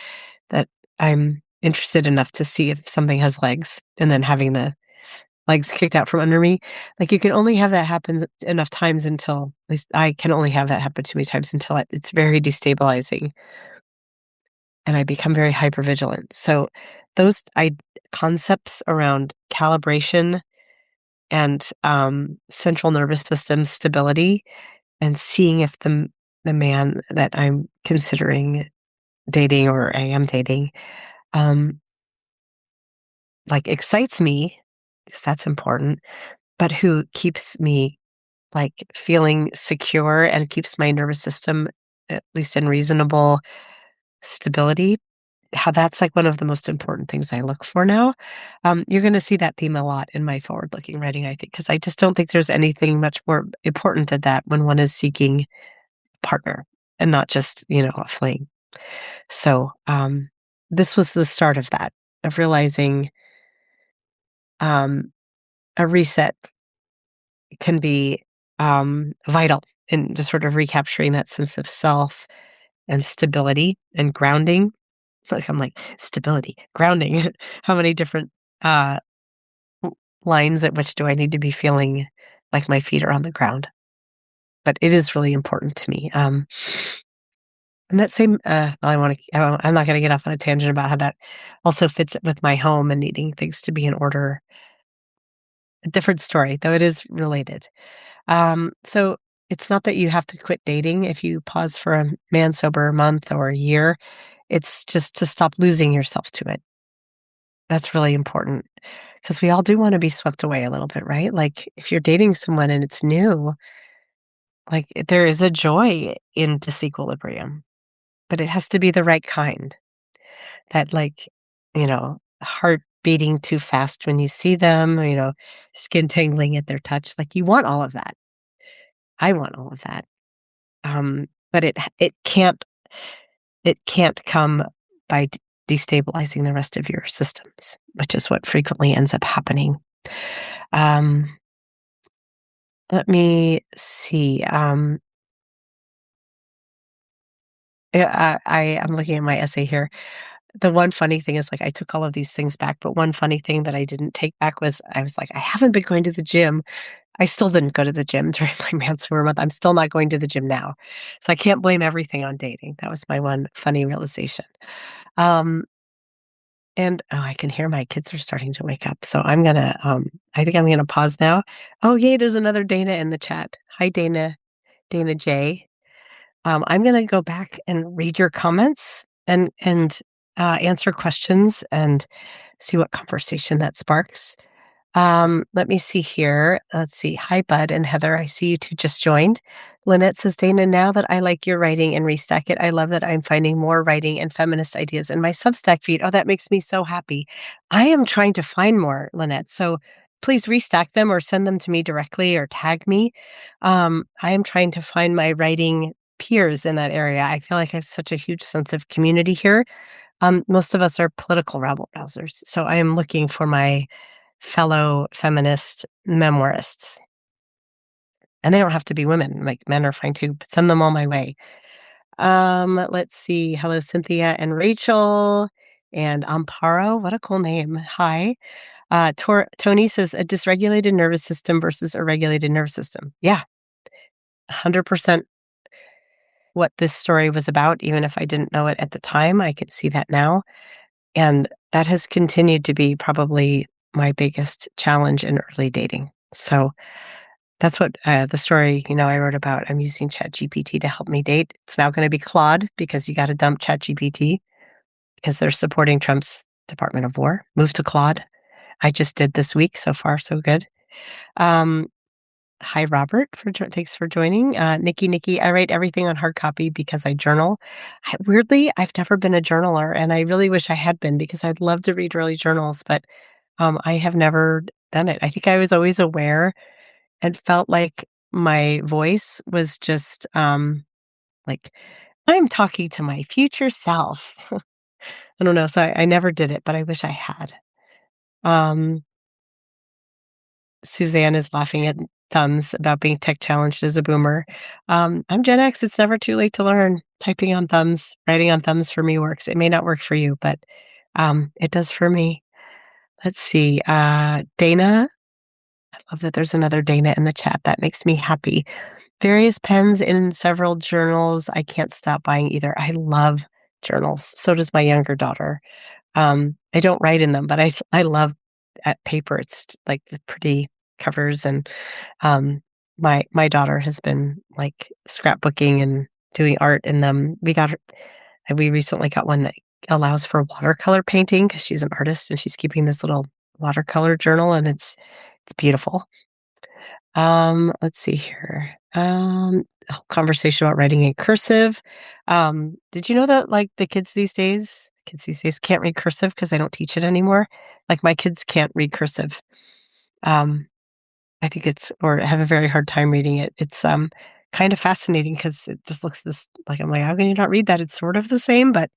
that I'm interested enough to see if something has legs, and then having the legs kicked out from under me. Like, you can only have that happen enough times until at least I can only have that happen too many times until it's very destabilizing and I become very hypervigilant. So those concepts around calibration and, central nervous system stability and seeing if the man that I'm considering dating or I am dating, um, like, excites me, because that's important, but who keeps me, like, feeling secure and keeps my nervous system at least in reasonable stability, how that's, like, one of the most important things I look for now. You're gonna see that theme a lot in my forward-looking writing, I think, because I just don't think there's anything much more important than that when one is seeking a partner and not just, a fling. So, this was the start of that, of realizing, um, a reset can be, vital in just sort of recapturing that sense of self and stability and grounding. Like, I'm like, "Stability, grounding." How many different, uh, l lines at which do I need to be feeling like my feet are on the ground? But it is really important to me, and that same, well, I'm not gonna get off on a tangent about how that also fits with my home and needing things to be in order. A different story, though it is related. So it's not that you have to quit dating if you pause for a man sober month or a year. It's just to stop losing yourself to it. That's really important because we all do want to be swept away a little bit, right? Like if you're dating someone and it's new, like there is a joy in disequilibrium, but it has to be the right kind. That heart beating too fast when you see them, skin tingling at their touch. Like you want all of that. I want all of that. But it can't come by destabilizing the rest of your systems, which is what frequently ends up happening. Um, Let me see. I'm looking at my essay here. The one funny thing is, like, I took all of these things back, but one funny thing that I didn't take back was I was like, I haven't been going to the gym. I still didn't go to the gym during my Manswear month. I'm still not going to the gym now. So I can't blame everything on dating. That was my one funny realization. Um, and oh, I can hear my kids are starting to wake up. So I think I'm gonna pause now. Oh, yay, there's another Dana in the chat. Hi, Dana, Dana J. I'm gonna go back and read your comments and answer questions and see what conversation that sparks. Let me see here. Let's see. Hi, Bud and Heather. I see you two just joined. Lynette says, Dana, now that I like your writing and restack it, I love that I'm finding more writing and feminist ideas in my Substack feed. Oh, that makes me so happy. I am trying to find more, Lynette. So please restack them or send them to me directly or tag me. I am trying to find my writing peers in that area. I feel like I have such a huge sense of community here. Most of us are political rabble rousers. So I am looking for my fellow feminist memoirists. And they don't have to be women, like men are fine too, but send them all my way. Let's see. Hello, Cynthia and Rachel and Amparo. What a cool name. Hi. Tony says a dysregulated nervous system versus a regulated nervous system. Yeah, 100% what this story was about. Even if I didn't know it at the time, I could see that now. And that has continued to be probably my biggest challenge in early dating. So that's what the story, I wrote about. I'm using ChatGPT to help me date. It's now going to be Claude because you got to dump ChatGPT because they're supporting Trump's Department of War. Move to Claude. I just did this week. So far, so good. Um, Hi, Robert. Thanks for joining. Nikki, I write everything on hard copy because I journal. Weirdly, I've never been a journaler, and I really wish I had been because I'd love to read early journals, but I have never done it. I think I was always aware and felt like my voice was just like I'm talking to my future self. I don't know, so I never did it, but I wish I had. Um, Suzanne is laughing at thumbs about being tech challenged as a boomer. I'm Gen X. It's never too late to learn. Typing on thumbs, writing on thumbs for me works. It may not work for you, but it does for me. Let's see. Dana. Love that there's another Dana in the chat. That makes me happy. Various pens in several journals. I can't stop buying either. I love journals. So does my younger daughter. I don't write in them, but I love paper. It's like the pretty covers, and my daughter has been like scrapbooking and doing art in them. We recently got one that allows for watercolor painting because she's an artist and she's keeping this little watercolor journal, and it's beautiful. Let's see here. A whole conversation about writing in cursive. Did you know that like the kids these days can't read cursive because I don't teach it anymore? Like my kids can't read cursive. Um, I think or have a very hard time reading it. It's kind of fascinating because it just looks this like I'm like, how can you not read that? It's sort of the same, but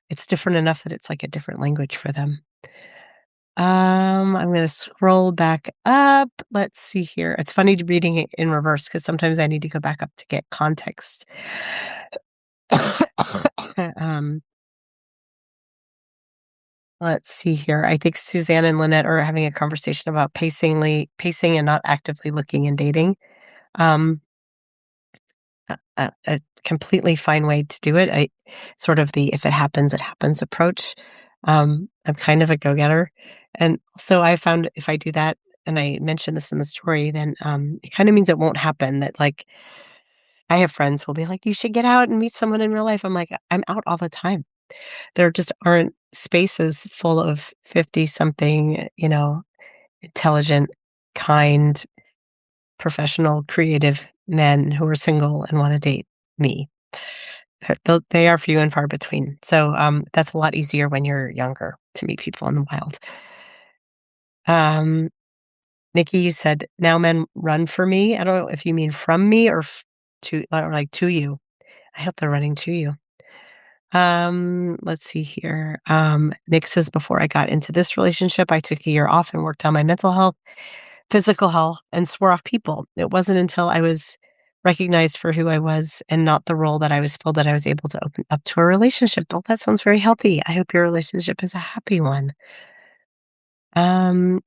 it's different enough that it's like a different language for them. I'm gonna scroll back up. Let's see here. It's funny reading it in reverse because sometimes I need to go back up to get context. um, let's see here. I think Suzanne and Lynette are having a conversation about pacing and not actively looking and dating. Um, a completely fine way to do it. I sort of the if it happens, it happens approach. I'm kind of a go-getter. And so I found if I do that, and I mentioned this in the story, then it kind of means it won't happen. That like I have friends who'll be like, you should get out and meet someone in real life. I'm like, I'm out all the time. There just aren't spaces full of 50 something, intelligent, kind, professional, creative men who are single and want to date me. They are few and far between. So, that's a lot easier when you're younger to meet people in the wild. Um, Nikki, you said, "Now men run for me." I don't know if you mean from me or like to you. I hope they're running to you. Let's see here. Nick says, "Before I got into this relationship, I took a year off and worked on my mental health, physical health, and swore off people. It wasn't until I was recognized for who I was and not the role that I was filled that I was able to open up to a relationship." Well, that sounds very healthy. I hope your relationship is a happy one.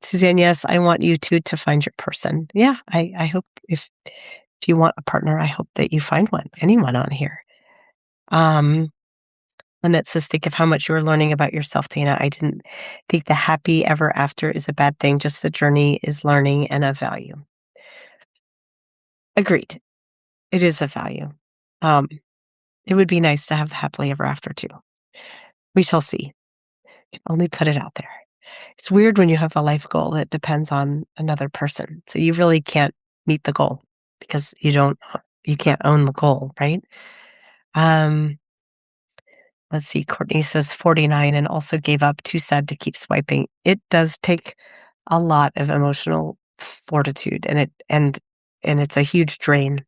Suzanne, yes, I want you to find your person. Yeah, I hope if you want a partner, I hope that you find anyone on here. Um, Lynette says, think of how much you were learning about yourself, Dana. I didn't think the happy ever after is a bad thing. Just the journey is learning and of value. Agreed. It is of value. Um, it would be nice to have the happily ever after too. We shall see. Only put it out there. It's weird when you have a life goal that depends on another person. So you really can't meet the goal because you can't own the goal, right? Um, let's see. Courtney says 49 and also gave up. Too sad to keep swiping. It does take a lot of emotional fortitude and it's a huge drain.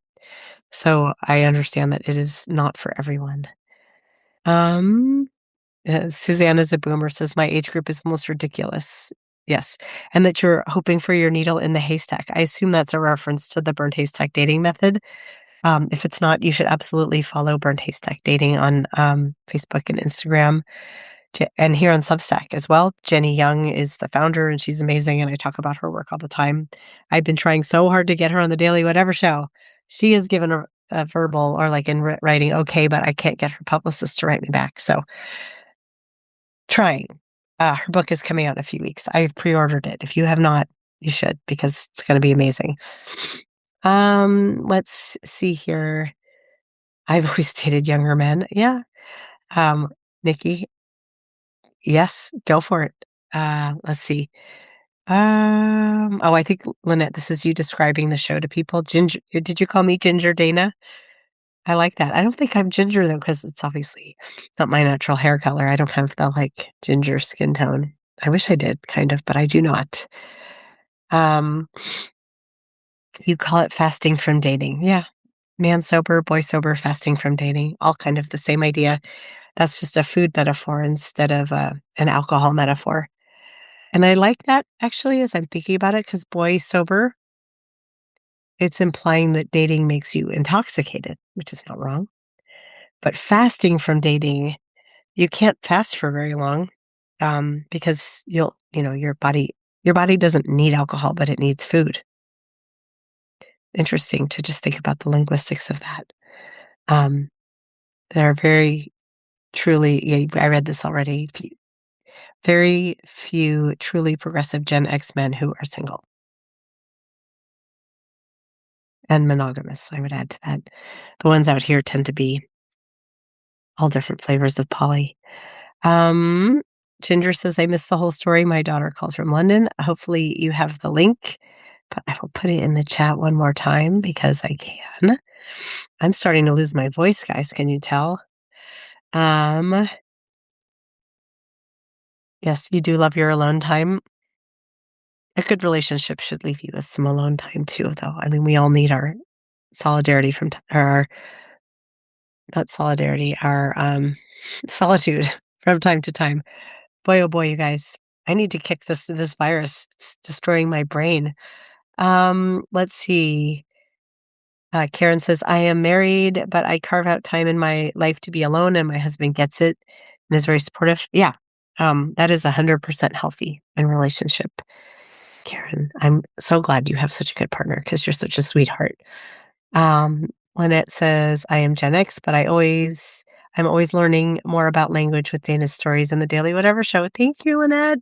So I understand that it is not for everyone. Um, Susanna's a boomer, says, my age group is almost ridiculous. Yes. And that you're hoping for your needle in the haystack. I assume that's a reference to the burnt haystack dating method. If it's not, you should absolutely follow Burnt Haystack Dating on Facebook and Instagram. And here on Substack as well. Jenny Young is the founder and she's amazing. And I talk about her work all the time. I've been trying so hard to get her on the Daily Whatever show. She has given a verbal or like in writing, okay, but I can't get her publicist to write me back. So trying. Her book is coming out in a few weeks. I've pre-ordered it. If you have not, you should because it's going to be amazing. Let's see here. I've always dated younger men. Yeah. Nikki, yes, go for it. Let's see. I think Lynette, this is you describing the show to people. Ginger, did you call me Ginger Dana? I like that. I don't think I'm ginger though, because it's obviously not my natural hair color. I don't have the like ginger skin tone. I wish I did, kind of, but I do not. Um, you call it fasting from dating. Yeah. Man sober, boy sober, fasting from dating, all kind of the same idea. That's just a food metaphor instead of an alcohol metaphor. And I like that actually as I'm thinking about it because boy sober, it's implying that dating makes you intoxicated, which is not wrong. But fasting from dating, you can't fast for very long because your body Your body doesn't need alcohol, but it needs food. Interesting to just think about the linguistics of that. Um, there are very truly, yeah, I read this already. Very few truly progressive Gen X men who are single and monogamous, I would add to that. The ones out here tend to be all different flavors of poly. Um, Ginger says, I missed the whole story. My daughter called from London. Hopefully you have the link, but I will put it in the chat one more time because I can. I'm starting to lose my voice, guys. Can you tell? Um, yes, you do love your alone time. A good relationship should leave you with some alone time too, though. I mean, we all need our solidarity or our not solidarity, our solitude from time to time. Boy, oh boy, you guys, I need to kick this virus. It's destroying my brain. Let's see. Karen says, I am married, but I carve out time in my life to be alone, and my husband gets it and is very supportive. Yeah, that is 100% healthy in relationship. Karen, I'm so glad you have such a good partner because you're such a sweetheart. Lynette says, I am Gen X, but I'm always learning more about language with Dana's stories in the Daily Whatever show. Thank you, Lynette.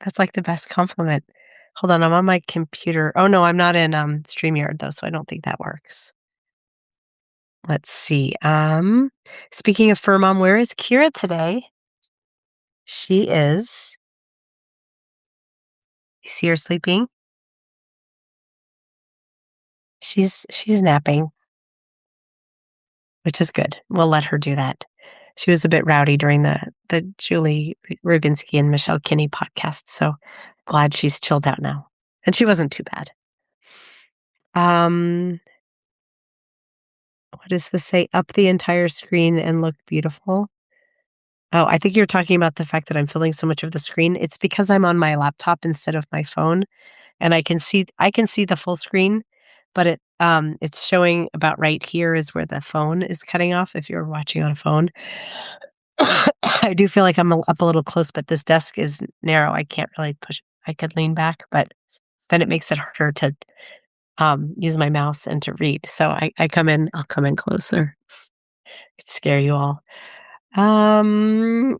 That's like the best compliment. Hold on, I'm on my computer. Oh no, I'm not in StreamYard though, so I don't think that works. Let's see. Speaking of fur mom, where is Kira today? She is. You see her sleeping? She's napping, which is good. We'll let her do that. She was a bit rowdy during the Julie Ruginski and Michelle Kinney podcast, so glad she's chilled out now. And she wasn't too bad. What does this say? Up the entire screen and look beautiful. Oh, I think you're talking about the fact that I'm filling so much of the screen. It's because I'm on my laptop instead of my phone, and I can see the full screen, but it's showing about right here is where the phone is cutting off if you're watching on a phone. I do feel like I'm up a little close, but this desk is narrow. I can't really push. I could lean back, but then it makes it harder to use my mouse and to read. So I'll come in closer. It'd scare you all. Haha,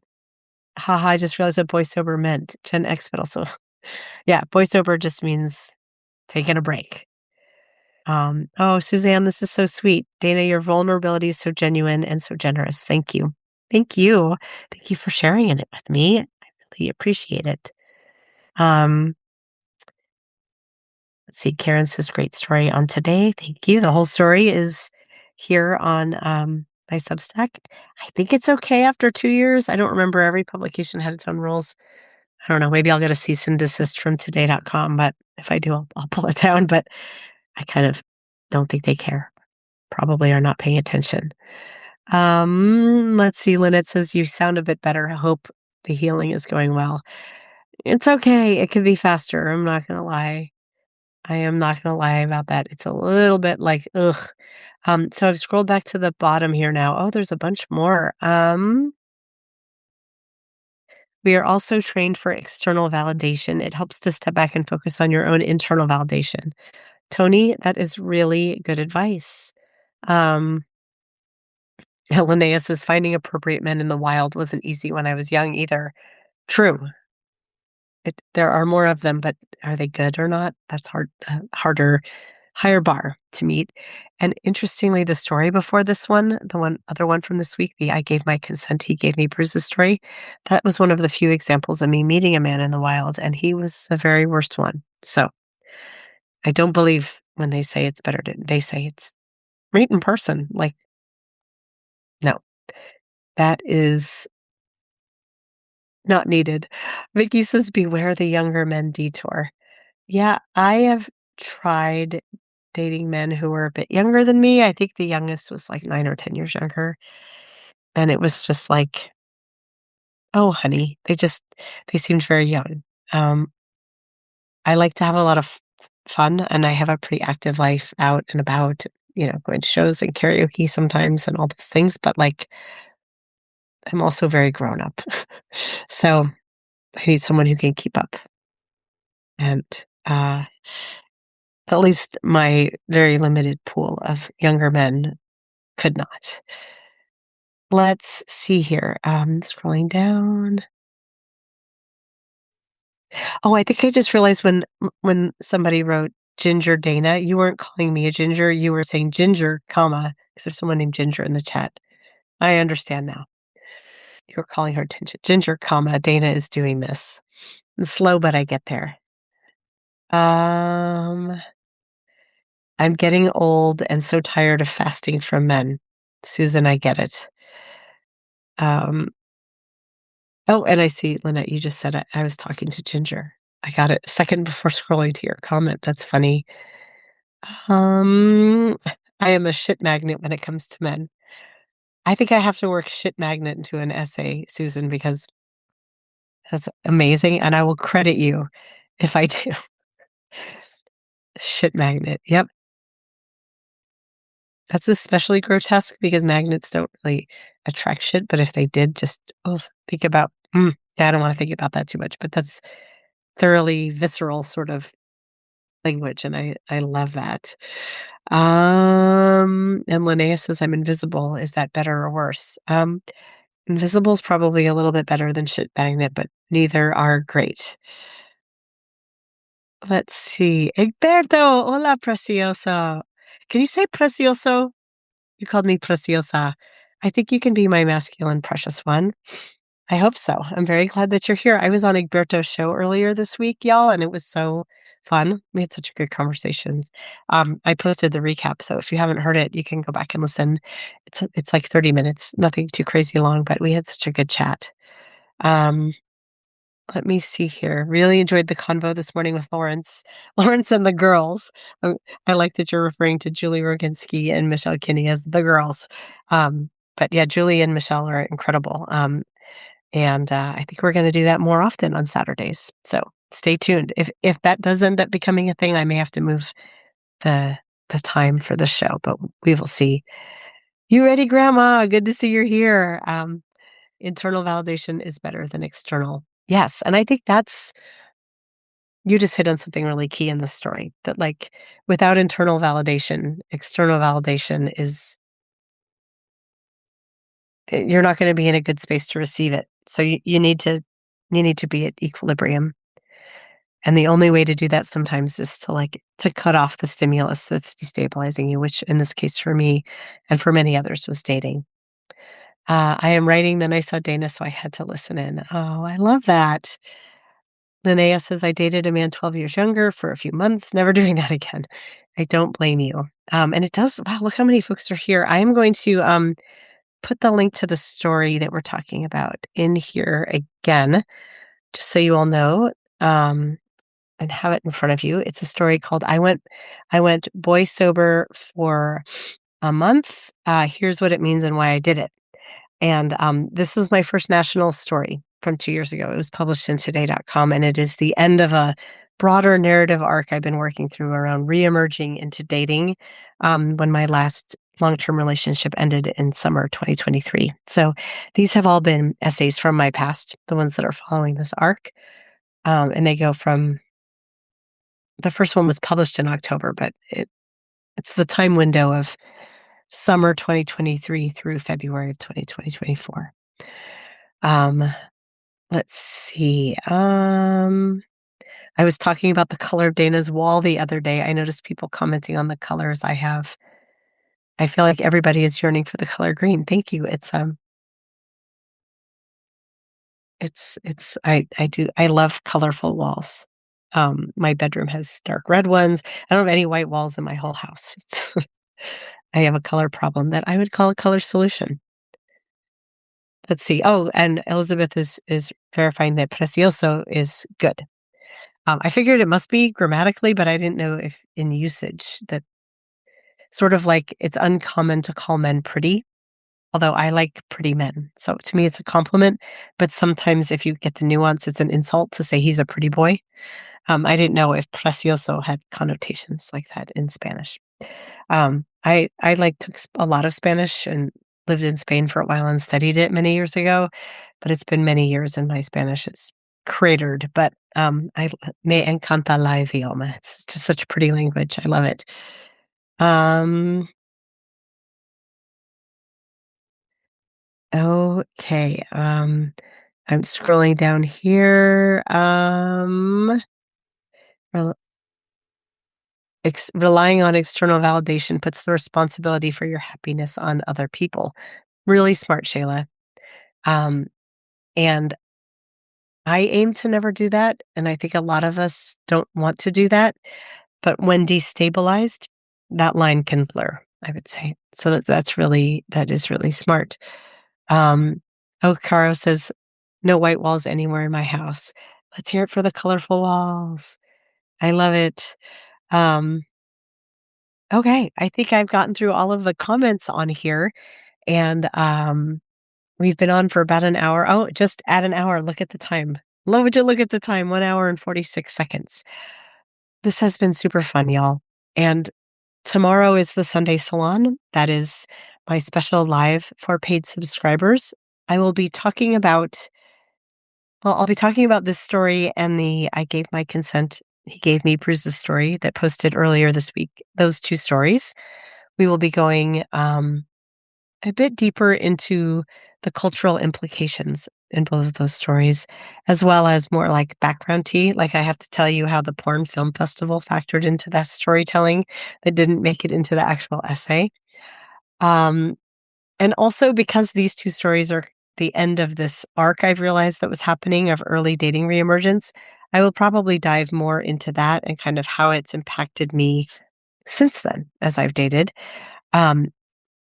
I just realized what Boysober meant. Gen X, but also, yeah, Boysober just means taking a break. Oh, Suzanne, this is so sweet. Dana, your vulnerability is so genuine and so generous. Thank you. Thank you. Thank you for sharing it with me. I really appreciate it. Um, let's see. Karen says, great story on today. Thank you. The whole story is here on my Substack. I think it's okay after 2 years. I don't remember. Every publication had its own rules. I don't know. Maybe I'll get a cease and desist from today.com, but if I do, I'll pull it down. But I kind of don't think they care. Probably are not paying attention. Let's see. Lynette says, you sound a bit better. I hope the healing is going well. It's okay. It could be faster. I'm not going to lie. I am not going to lie about that. It's a little bit like, ugh. So I've scrolled back to the bottom here now. Oh, there's a bunch more. We are also trained for external validation. It helps to step back and focus on your own internal validation. Tony, that is really good advice. Linnea says, finding appropriate men in the wild wasn't easy when I was young either. True. There are more of them, but are they good or not? That's harder, higher bar to meet. And interestingly, the story before this one, other one from this week, the I gave my consent, he gave me bruises story, that was one of the few examples of me meeting a man in the wild, and he was the very worst one. So I don't believe when they say it's better they say it's meet in person. Like, no, that is not needed. Vicky says, beware the younger men detour. Yeah, I have tried dating men who were a bit younger than me. I think the youngest was like 9 or 10 years younger. And it was just like, oh, honey, they seemed very young. Um, I like to have a lot of fun, and I have a pretty active life out and about, going to shows and karaoke sometimes and all those things. But like, I'm also very grown up. So I need someone who can keep up. And, uh, at least my very limited pool of younger men could not. Let's see here, scrolling down. Oh, I think I just realized when somebody wrote Ginger Dana, you weren't calling me a ginger, you were saying Ginger, comma, 'cause there's someone named Ginger in the chat. I understand now. You were calling her Ginger, comma, Dana is doing this. I'm slow, but I get there. Um, I'm getting old and so tired of fasting from men. Susan, I get it. Um, oh, and I see, Lynette, you just said I was talking to Ginger. I got it a second before scrolling to your comment. That's funny. Um, I am a shit magnet when it comes to men. I think I have to work shit magnet into an essay, Susan, because that's amazing, and I will credit you if I do. Shit magnet. Yep. That's especially grotesque because magnets don't really attract shit, but if they did, just think about yeah, I don't wanna think about that too much, but that's thoroughly visceral sort of language, and I love that. And Linnea says, "I'm invisible. Is that better or worse?" Invisible is probably a little bit better than shit magnet, but neither are great. Let's see. Egberto, hola, precioso. Can you say precioso? You called me preciosa. I think you can be my masculine precious one. I hope so. I'm very glad that you're here. I was on Egberto's show earlier this week, y'all, and it was so fun. We had such a good conversations. I posted the recap, so if you haven't heard it, you can go back and listen. It's like 30 minutes, nothing too crazy long, but we had such a good chat. Um, Let me see here. Really enjoyed the convo this morning with Lawrence. Lawrence and the girls. I like that you're referring to Julie Roginski and Michelle Kinney as the girls. But yeah, Julie and Michelle are incredible. And I think we're going to do that more often on Saturdays. So stay tuned. If that does end up becoming a thing, I may have to move the the time for the show, but we will see. You ready, Grandma? Good to see you're here. Internal validation is better than external. Yes, and I think that's you just hit on something really key in the story that, like, without internal validation, external validation is you're not gonna be in a good space to receive it. So you need to be at equilibrium, and the only way to do that sometimes is to, like, to cut off the stimulus that's destabilizing you, which in this case for me and for many others was dating. I am writing, then I saw Dana, so I had to listen in. Oh, I love that. Linnea says, "I dated a man 12 years younger for a few months, never doing that again." I don't blame you. And it does wow, look how many folks are here. I am going to, put the link to the story that we're talking about in here again, just so you all know, and have it in front of you. It's a story called I went boy sober for a month. Here's what it means and why I did it. And, this is my first national story from 2 years ago. It was published in today.com, and it is the end of a broader narrative arc I've been working through around reemerging into dating, when my last long-term relationship ended in summer 2023. So these have all been essays from my past, the ones that are following this arc, and they go from the first one was published in October, but it's the time window of summer 2023 through February of 2024. Um, let's see. I was talking about the color of Dana's wall the other day. I noticed people commenting on the colors I have. I feel like everybody is yearning for the color green. Thank you. I love colorful walls. My bedroom has dark red ones. I don't have any white walls in my whole house. I have a color problem that I would call a color solution. Let's see. Oh, and Elizabeth is verifying that precioso is good. I figured it must be grammatically, but I didn't know if in usage that sort of like it's uncommon to call men pretty, although I like pretty men. So to me, it's a compliment. But sometimes if you get the nuance, it's an insult to say he's a pretty boy. I didn't know if precioso had connotations like that in Spanish. I like took a lot of Spanish and lived in Spain for a while and studied it many years ago, but it's been many years and my Spanish is cratered, but, me encanta la idioma. It's just such a pretty language. I love it. Um, okay, I'm scrolling down here. Rel Relying on external validation puts the responsibility for your happiness on other people. Really smart, Shayla. Um, and I aim to never do that, and I think a lot of us don't want to do that, but when destabilized, that line can blur, I would say. So that is really smart. Caro says, "No white walls anywhere in my house." Let's hear it for the colorful walls. I love it. Um, okay, I think I've gotten through all of the comments on here, and, we've been on for about an hour. Oh, just at an hour, look at the time. Would you look at the time? 1 hour and 46 seconds. This has been super fun, y'all, and tomorrow is the Sunday Salon. That is my special live for paid subscribers. I will be talking about I'll be talking about this story and the I gave my consent, he gave me Bruce's story that posted earlier this week. Those 2 stories. We will be going, a bit deeper into the cultural implications in both of those stories, as well as more like background tea. Like, I have to tell you how the Porn Film Festival factored into that storytelling that didn't make it into the actual essay. Um, and also because these 2 stories are the end of this arc I've realized that was happening of early dating reemergence, I will probably dive more into that and kind of how it's impacted me since then as I've dated. Um,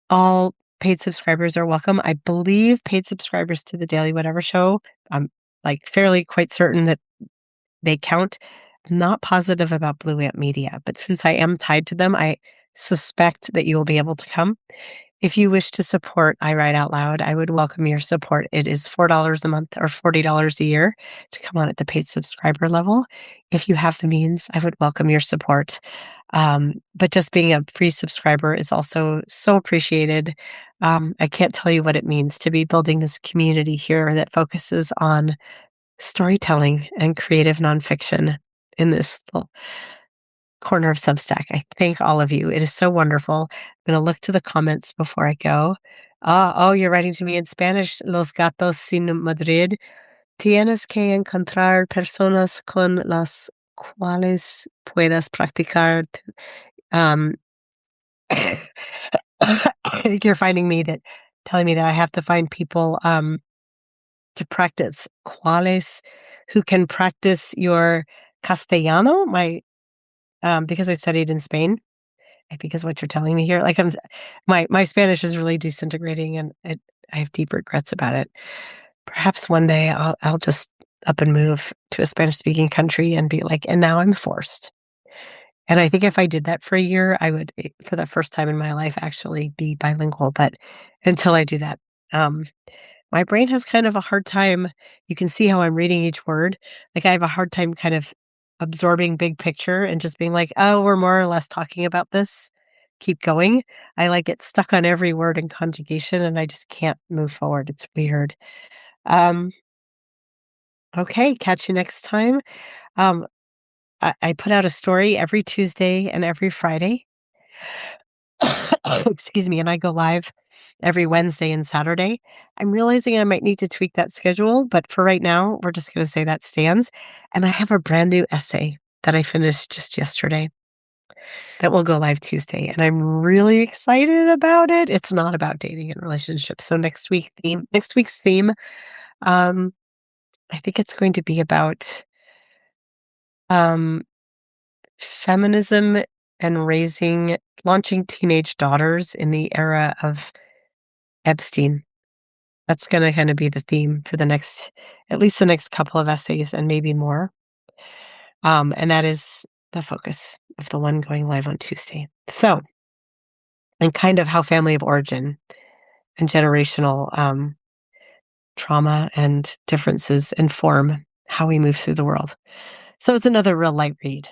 all paid subscribers are welcome. I believe paid subscribers to the Daily Whatever Show, I'm, like, fairly quite certain that they count. I'm not positive about Blue Ant Media, but since I am tied to them, I suspect that you will be able to come. If you wish to support I Write Out Loud, I would welcome your support. It is $4 a month or $40 a year to come on at the paid subscriber level. If you have the means, I would welcome your support. But just being a free subscriber is also so appreciated. I can't tell you what it means to be building this community here that focuses on storytelling and creative nonfiction in this little corner of Substack. I thank all of you. It is so wonderful. I'm gonna look to the comments before I go. Oh, you're writing to me in Spanish. Los gatos sin Madrid. Tienes que encontrar personas con las cuales puedas practicar. Um, I think you're telling me that I have to find people to practice cuales who can practice your Castellano. Because I studied in Spain. I think is what you're telling me here. Like, my Spanish is really disintegrating, and I have deep regrets about it. Perhaps one day I'll just up and move to a Spanish speaking country and be like, and now I'm forced. And I think if I did that for a year, I would, for the first time in my life, actually be bilingual. But until I do that, um, my brain has kind of a hard time. You can see how I'm reading each word. Like, I have a hard time kind of absorbing big picture and just being like, "Oh, we're more or less talking about this. Keep going." I, like, get stuck on every word and conjugation, and I just can't move forward. It's weird. Um, okay, catch you next time. Um, I put out a story every Tuesday and every Friday. Excuse me, and I go live every Wednesday and Saturday. I'm realizing I might need to tweak that schedule, but for right now, we're just gonna say that stands. And I have a brand new essay that I finished just yesterday that will go live Tuesday, and I'm really excited about it. It's not about dating and relationships. So next week's theme, um, I think it's going to be about um, feminism and launching teenage daughters in the era of Epstein. That's gonna kinda be the theme for at least the next couple of essays and maybe more. And that is the focus of the one going live on Tuesday. So, and kind of how family of origin and generational, trauma and differences inform how we move through the world. So it's another real light read.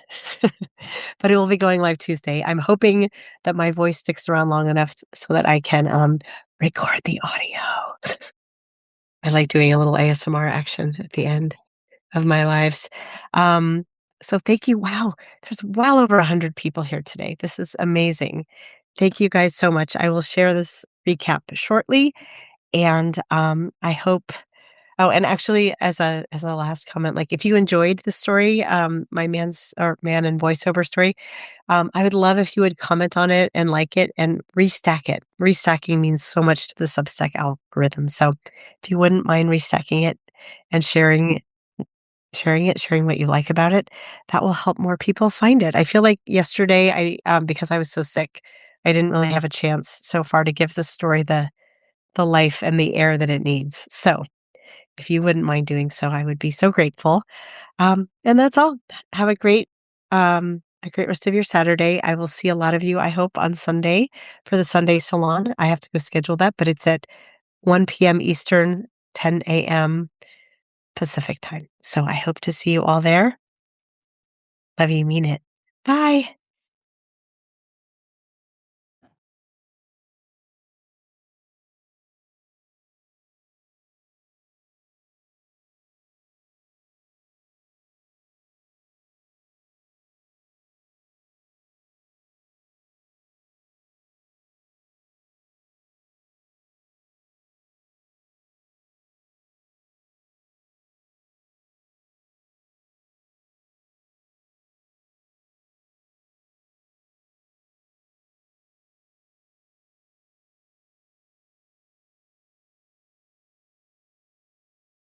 But it will be going live Tuesday. I'm hoping that my voice sticks around long enough so that I can, record the audio. I like doing a little ASMR action at the end. of my lives. Um, so thank you. Wow, there's well over 100 people here today. This is amazing. Thank you guys so much. I will share this recap shortly, and I hope. Oh, and actually, as a last comment, like if you enjoyed the story, my man and voiceover story, I would love if you would comment on it and like it and restack it. Restacking means so much to the Substack algorithm. So if you wouldn't mind restacking it and sharing what you like about it, that will help more people find it. I feel like yesterday because I was so sick, I didn't really have a chance so far to give the story the life and the air that it needs. So if you wouldn't mind doing so, I would be so grateful. And that's all. Have a great rest of your Saturday. I will see a lot of you, I hope, on Sunday for the Sunday salon. I have to go schedule that, but it's at 1 p.m. Eastern, 10 a.m. Pacific time. So I hope to see you all there. Love you, mean it. Bye.